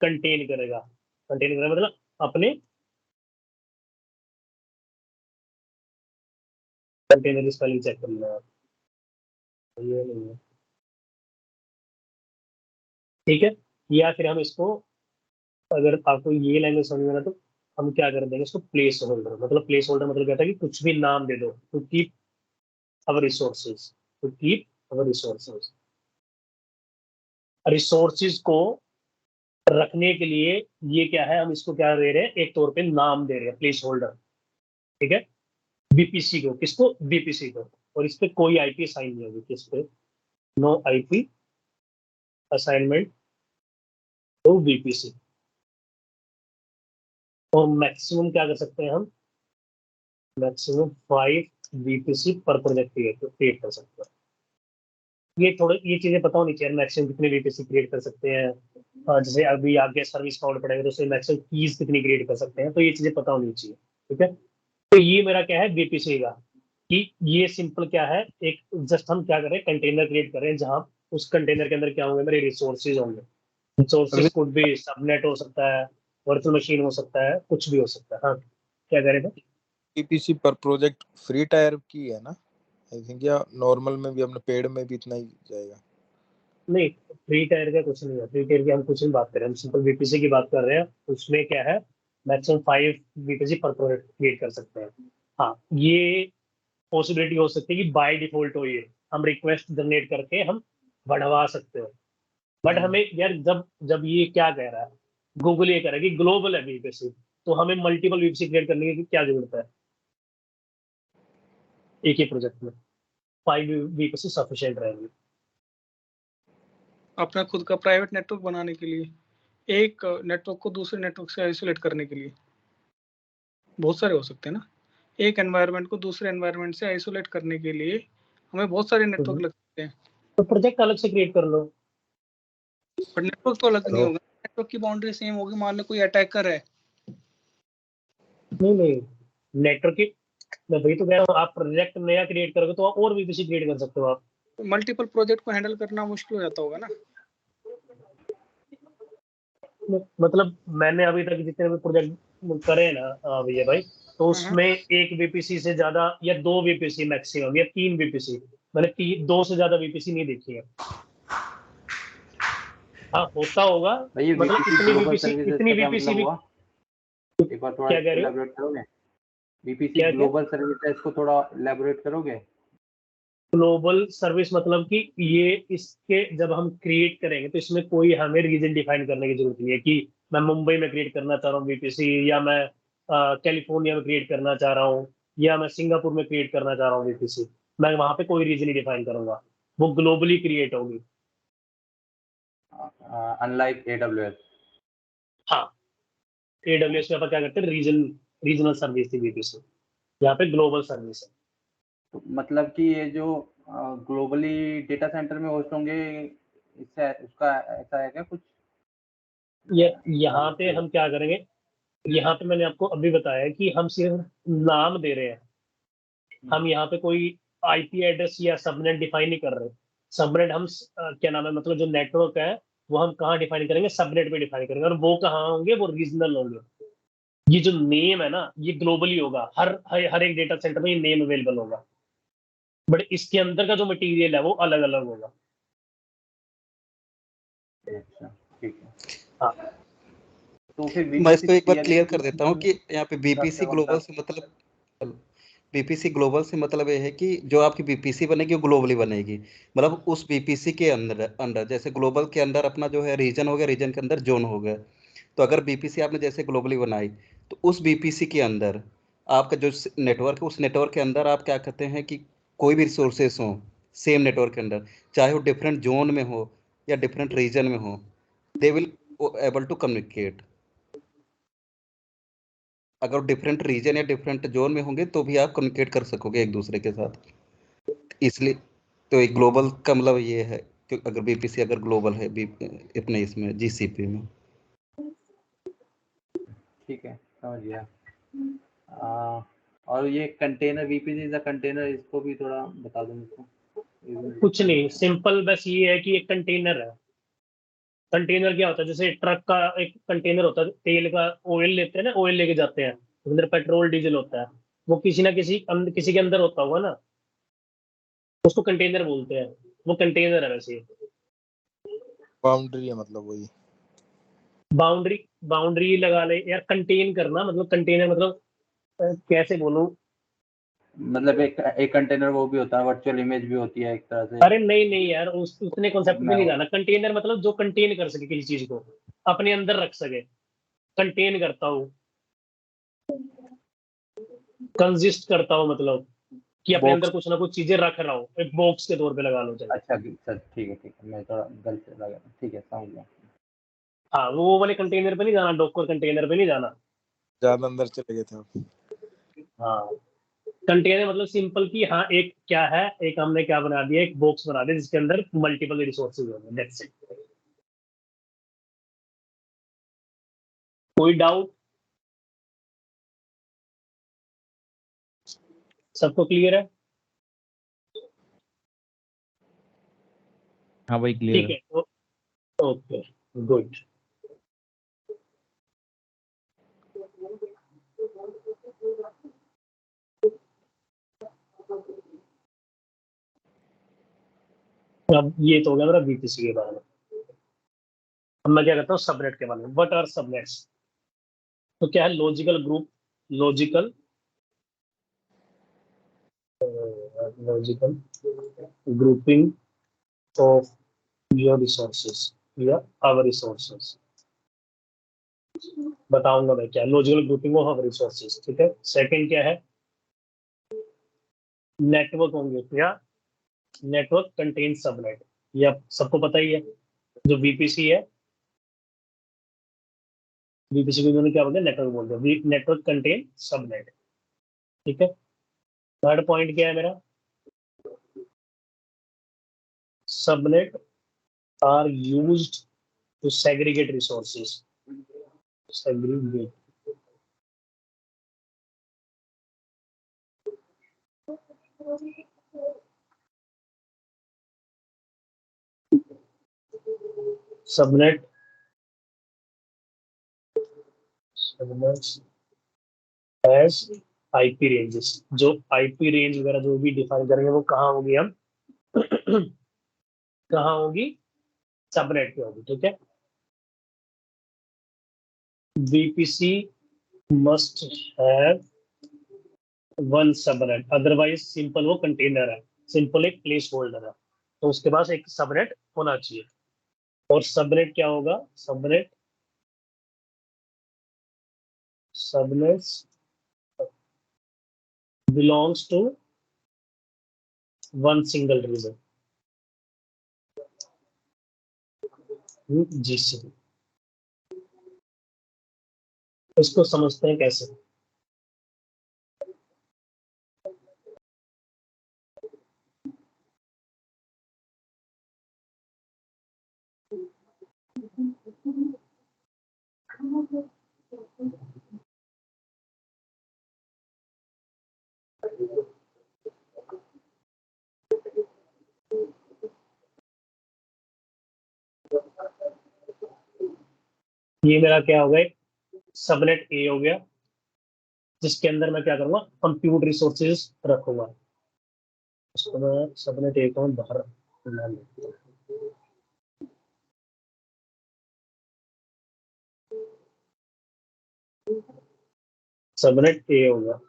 कंटेन करेगा, कंटेन करेगा मतलब अपने कंटेनर की स्पेलिंग चेक करना है, ये नहीं है, ठीक है। या फिर हम इसको, अगर आपको ये लैंग्वेज समझ में आना, तो हम क्या कर देंगे इसको, प्लेस होल्डर मतलब क्या था कि कुछ भी नाम दे दो to keep our resources, to keep our resources को रखने के लिए ये क्या है, हम इसको क्या दे रहे हैं, एक तौर पे नाम दे रहे हैं, प्लेस होल्डर, ठीक है, बीपीसी को, किसको, बीपीसी को, और इस पे कोई आईपी असाइन नहीं होगी, किस पे, no IP assignment to VPC. और मैक्सिमम क्या कर सकते हैं हम, मैक्सिमम 5 बीपीसी पर प्रोजेक्ट क्रिएट कर सकते हैं। ये चीजें पता होनी चाहिए, मैक्सिमम कितने बीपीसी क्रिएट कर सकते हैं। जैसे अभी आगे सर्विस काउंट पड़ेगा तो उससे मैक्सिमम कीज कितनी क्रिएट कर सकते हैं, तो ये चीजें पता होनी चाहिए, ठीक है। तो ये मेरा क्या है बीपीसी का, कि ये सिंपल क्या है, एक जस्ट हम क्या करें, कंटेनर क्रिएट करें जहां उस कंटेनर के अंदर क्या होंगे, मेरे रिसोर्सेज होंगे। रिसोर्सेज कुड भी सबनेट हो सकता है, वर्चुअल मशीन हो सकता है, कुछ भी हो सकता है। हाँ क्या करें, पीपीसी पर प्रोजेक्ट फ्री टायर की है ना, आई थिंक, या नॉर्मल में भी, अपने पेड में भी इतना ही जाएगा? नहीं फ्री टायर का कुछ नहीं है, फ्री टायर की हम कुछ नहीं बात कर रहे हैं, हम सिंपल बीपीसी की बात कर रहे हैं। उसमें क्या है, मैक्सिमम 5 बीपीसी पर प्रोजेक्ट क्रिएट कर सकते हैं। हाँ ये पॉसिबिलिटी हो सकती है कि बाय डिफॉल्ट हो, ये हम रिक्वेस्ट जनरेट करके हम बढ़वा सकते हैं। बट हमें यार जब जब ये क्या कह रहा है, गूगल ये कह रहा है कि ग्लोबल है बीपीसी, तो हमें मल्टीपल बीपीसी क्रिएट करने की क्या जरूरत है, एक ही प्रोजेक्ट में 5 बीपीसी सफिशिएंट रहेंगे। अपना खुद का प्राइवेट नेटवर्क बनाने के लिए, एक नेटवर्क को दूसरे नेटवर्क से आइसोलेट करने के लिए, बहुत सारे हो सकते हैं ना। एक एनवायरनमेंट को दूसरे एनवायरनमेंट से आइसोलेट करने के लिए हमें बहुत सारे नेटवर्क लग सकते हैं। तो प्रोजेक्ट अलग से क्रिएट कर लो। पर नेटवर्क तो अलग नहीं होगा, नेटवर्क की बाउंड्री सेम होगी। मान लो कोई अटैकर है, नहीं नेटवर्क की, मैं वही तो कह रहा हूँ, आप प्रोजेक्ट नया क्रिएट करोगे तो और बीपीसी क्रिएट कर सकते हो आप। मल्टीपल प्रोजेक्ट को हैंडल करना मुश्किल हो जाता होगा ना। मतलब मैंने अभी तक जितने भी प्रोजेक्ट करे ना भैया भाई, तो उसमें एक बीपीसी से ज्यादा या 2 बीपीसी मैक्सिमम या 3 बीपीसी, मैंने 2 से ज्यादा बीपीसी नहीं देखी है। हाँ होता होगा, मतलब इतनी बीपीसी भी, एक बार थोड़ा क्या कह रहे हो, एलैबोरेट करोगे? बीपीसी क्या ग्लोबल सर्विस है, इसको थोड़ा एलैबोरेट करोगे? ग्लोबल सर्विस मतलब कि ये इसके जब हम क्रिएट करेंगे तो इसमें कोई हमें रीजन डिफाइन करने की जरूरत नहीं है कि मैं मुंबई में क्रिएट करना चाह रहा हूँ बीपीसी, या मैं कैलिफोर्निया में क्रिएट करना चाह रहा हूँ, या मैं सिंगापुर में क्रिएट करना चाह रहा हूँ बीपीसी। मैं वहां पे कोई रीजन ही डिफाइन करूंगा, वो ग्लोबली क्रिएट होगी। Unlike AWS. हाँ एडब्ल्यूएस में अपन क्या करते हैं, रीजनल सर्विस थी बीपीसी, यहाँ पे ग्लोबल सर्विस है। तो मतलब कि ये जो ग्लोबली डेटा सेंटर में होस्ट होंगे, इससे उसका ऐसा है क्या कुछ? यहाँ पे हम क्या करेंगे, यहाँ पे मैंने आपको अभी बताया कि हम सिर्फ नाम दे रहे हैं, हम यहाँ पे कोई आईपी एड्रेस या सबनेट डिफाइन नहीं कर रहे। सबनेट हम क्या नाम है, मतलब जो नेटवर्क है वो हम कहाँ डिफाइन करेंगे, सबनेट पे डिफाइन करेंगे, और वो कहाँ होंगे, वो रीजनल होंगे। ये जो नेम है ना, ये ग्लोबली होगा, हर एक डेटा सेंटर में ये नेम अवेलेबल होगा, बट इसके अंदर का जो मटेरियल है वो अलग अलग होगा। अच्छा ठीक है। हाँ तो फिर मैं इसको एक बार क्लियर कर देता हूँ कि यहाँ पे बीपीसी ग्लोबल से मतलब ये है कि जो आपकी बीपीसी बनेगी वो ग्लोबली बनेगी। मतलब उस बीपीसी के अंदर जैसे ग्लोबल के अंदर अपना जो है रीजन हो गया, रीजन के अंदर जोन हो गया। तो अगर बीपीसी आपने जैसे ग्लोबली बनाई तो उस बीपीसी के अंदर आपका जो नेटवर्क है, उस नेटवर्क के अंदर आप क्या कहते हैं कि कोई भी रिसोर्सेस हो सेम नेटवर्क के अंदर, चाहे वो डिफरेंट जोन में हो या डिफरेंट रीजन में हो, they will able to communicate. अगर डिफरेंट रीजन या डिफरेंट जोन में होंगे तो भी आप कम्युनिकेट कर सकोगे एक दूसरे के साथ। इसलिए तो एक ग्लोबल का मतलब ये है कि अगर बीपीसी अगर ग्लोबल है अपने इसमें जीसीपी में। ठीक है, समझ गया। और ये container BPC is a container, इसको भी थोड़ा बता दो मुझको। कुछ नहीं, सिंपल बस ये है कि एक कंटेनर है। कंटेनर क्या होता है, जैसे ट्रक का एक कंटेनर होता है, तेल का ऑयल लेते हैं ना, ऑयल लेके जाते हैं, अंदर पेट्रोल डीजल होता है, वो किसी ना किसी के अंदर होता होगा ना, उसको कंटेनर बोलते हैं। वो कंटेनर है वैसे। बाउंड्री है मतलब वही बाउंड्री लगा ले यार, कंटेन करना मतलब, कंटेनर मतलब कैसे बोलूं, मतलब एक कंटेनर वो भी होता है, वर्चुअल इमेज भी होती है एक तरह से। अरे नहीं यार, उतने कॉन्सेप्ट में नहीं जाना। कंटेनर मतलब जो कंटेन कर सके किसी चीज को, अपने अंदर रख सके, कंटेन करता हूँ, कंजिस्ट करता हूँ, मतलब कि अपने अंदर कुछ ना कुछ चीजें रख रहा हूँ, एक बॉक्स के तौर पे लगा लो। चलो अच्छा सर, ठीक है मैं थोड़ा गलत लगा, ठीक है समझ गया। हाँ, वो वाले कंटेनर पे नहीं जाना, डॉकर कंटेनर पे नहीं जाना, ज्यादा अंदर चले गए थे आप। हाँ, कंटेनर मतलब सिंपल कि हाँ एक क्या है, एक हमने क्या बना दिया, एक बॉक्स बना दिया जिसके अंदर मल्टीपल रिसोर्सेज होंगे, दैट्स इट। कोई डाउट? सबको क्लियर है? हाँ भाई क्लियर ठीक है, ओके गुड। अब ये तो हो गया मेरा बीपीसी के बारे में। अब मैं क्या करता हूँ सबनेट के बारे में। What are subnets? तो क्या है logical group, logical grouping of your resources या आवर रिसोर्सेज। बताऊंगा मैं क्या logical grouping of our resources, ठीक है। सेकंड क्या है, नेटवर्क होंगे या नेटवर्क कंटेन सबनेट, ये आप सबको पता ही है। जो बीपीसी है, बीपीसी को इन्होंने क्या बोलते हैं, नेटवर्क बोलते हैं, नेटवर्क कंटेन सबनेट, ठीक है। थर्ड पॉइंट क्या है मेरा, subnet are used to segregate resources, segregate subnet as IP ranges. जो आईपी रेंज वगैरह जो भी डिफाइन करेंगे वो कहाँ होगी, हम कहाँ होगी, सबनेट पे होगी, ठीक है। BPC must have one subnet, otherwise simple वो कंटेनर है, सिंपल एक प्लेस होल्डर है, तो उसके पास एक सबनेट होना चाहिए। और सबनेट क्या होगा, subnets belongs to one single region, GCP. इसको समझते हैं कैसे। ये मेरा क्या हो गया, सबनेट ए हो गया, जिसके अंदर मैं क्या करूंगा, कंप्यूट रिसोर्सेज रखूंगा। उसको मैं सबनेट ए को बाहर नाम देता हूं। सबनेट ए होगा,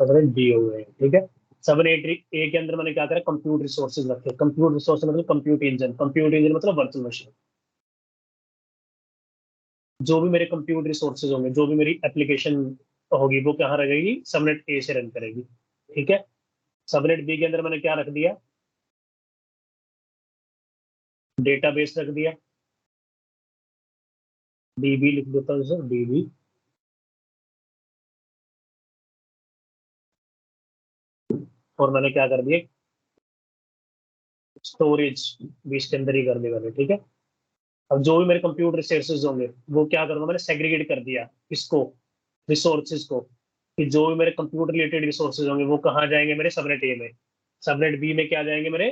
सबनेट बी हो गया, ठीक है। सबनेट ए के अंदर मैंने क्या करा, कंप्यूट रिसोर्सेज रखे। कंप्यूट रिसोर्स मतलब कंप्यूट इंजन मतलब वर्चुअल मशीन। जो भी मेरे कंप्यूट रिसोर्सेज होंगे, जो भी मेरी एप्लीकेशन होगी, वो कहाँ रहेगी, सबनेट ए से रन करेगी, ठीक है। सबनेट बी के अंदर मैंने क्या रख दिया, डेटाबेस रख दिया, डीबी लिख देता हूँ सर, डीबी। और मैंने क्या कर दिया, स्टोरेज भी इसके अंदर ही कर दिया मैंने, ठीक है। अब जो भी मेरे कंप्यूटर रिसोर्सेज होंगे वो क्या करूंगा, मैंने सेग्रीगेट कर दिया इसको, रिसोर्सेज को, कि जो भी मेरे कंप्यूटर रिलेटेड रिसोर्सेज होंगे वो कहाँ जाएंगे, मेरे सबनेट ए में। सबनेट बी में क्या जाएंगे, मेरे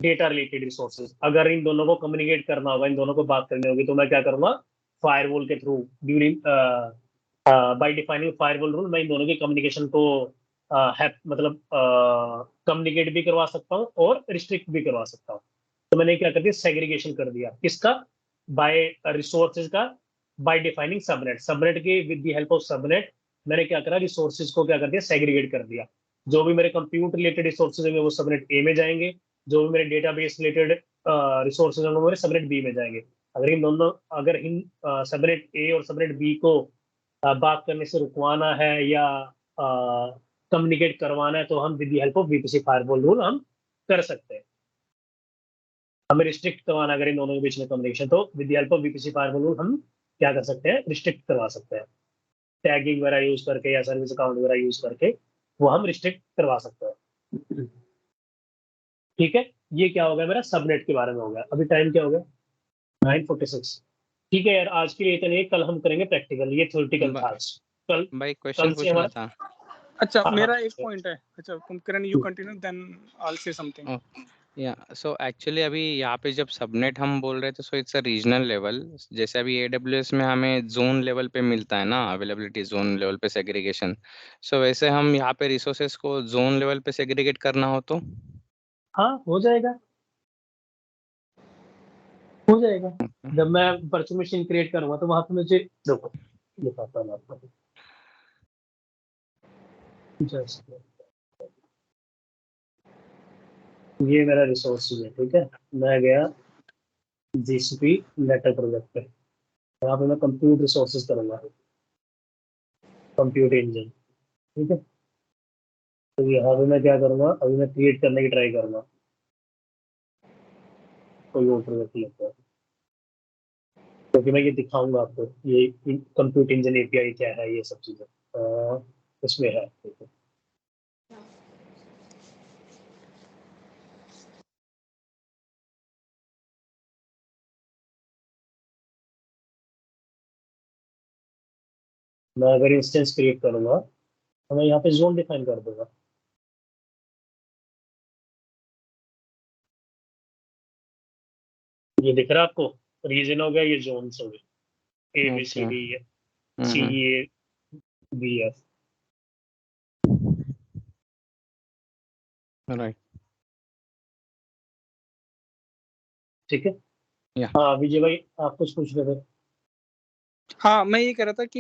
डेटा रिलेटेड रिसोर्सेज। अगर इन दोनों को कम्युनिकेट करना होगा, इन दोनों को बात करनी होगी, तो मैं क्या करूंगा, फायरवॉल के through during bye defining firewall rule, मैं इन दोनों की कम्युनिकेशन को मतलब कम्युनिकेट भी करवा सकता हूँ और रिस्ट्रिक्ट भी करवा सकता हूँ। तो मैंने क्या कर दिया, सेग्रीगेशन कर दिया। किसका? बाय रिसोर्सेज का, बाय डिफाइनिंग सबनेट। सबनेट के with the help of subnet मैंने क्या करा, रिसोर्सेज को क्या कर दिया, सेग्रीगेट कर दिया। जो भी मेरे कंप्यूट रिलेटेड रिसोर्सेज होंगे वो सबनेट ए में जाएंगे, जो भी मेरे डेटाबेस रिलेटेड रिसोर्सेज होंगे वो सबनेट बी में जाएंगे। अगर इन सबनेट ए और सबनेट बी को बात करने से रुकवाना है या कम्युनिकेट करवाना है, तो हम with the help of VPC firewall rule हम कर सकते हैं। हमें रिस्ट्रिक्ट करवाना अगर इन दोनों के बीच में कम्युनिकेशन, तो with the help of VPC firewall rule हम क्या कर सकते हैं, रिस्ट्रिक्ट करवा सकते हैं। टैगिंग वगैरह यूज करके या सर्विस अकाउंट वगैरह यूज करके वो हम रिस्ट्रिक्ट करवा सकते हैं। ठीक है, ये क्या हो गया, मेरा सबनेट के बारे में हो गया। अभी टाइम क्या हो गया, 9:46। ठीक है यार, आज के लिए इतना ही। कल हम करेंगे प्रैक्टिकल, ये थ्योरेटिकल था आज। कल क्वेश्चन से पूछना हमारा था। अच्छा, हाँ, मेरा हाँ। एक पॉइंट है। अच्छा, Karan you continue, then I will say something. या सो एक्चुअली अभी यहाँ पे जब सबनेट हम बोल रहे थे, so it's a regional level. जैसे अभी AWS में हमें जोन लेवल पे मिलता है ना, अवेलेबिलिटी जोन लेवल पे सेग्रीगेशन। सो वैसे हम यहाँ पे रिसोर्सेस को जोन लेवल पे सेग्रीगेट करना हो तो हाँ, हो जाएगा, हो जाएगा। जब मैं वर्चुअल मशीन क्रिएट करूंगा तो वहां पे मुझे देखो दिखाता हूँ आपको। Just ये मेरा रिसोर्स है, ठीक है। मैं गया GCP लेटर प्रोजेक्ट पे, यहाँ पे मैं कंप्यूट रिसोर्सेज करूंगा, कंप्यूट इंजन। ठीक है, तो यहाँ पे मैं क्या करूंगा, अभी मैं क्रिएट करने की ट्राई करूंगा कोई और प्रोजेक्ट लेकर, क्योंकि मैं ये दिखाऊंगा आपको ये कंप्यूट इंजन API क्या है, ये सब चीजें इसमें है। ठीक है, मैं अगर इंस्टेंस क्रिएट करूंगा तो मैं यहाँ पे जोन डिफाइन कर दूंगा। ये दिख रहा है आपको, रीजन हो गया, ये जोन हो गए, ABCD CE BF। राइट। ठीक है, या हाँ विजय भाई, आप कुछ पूछ रहे थे। हाँ, मैं ये कह रहा था कि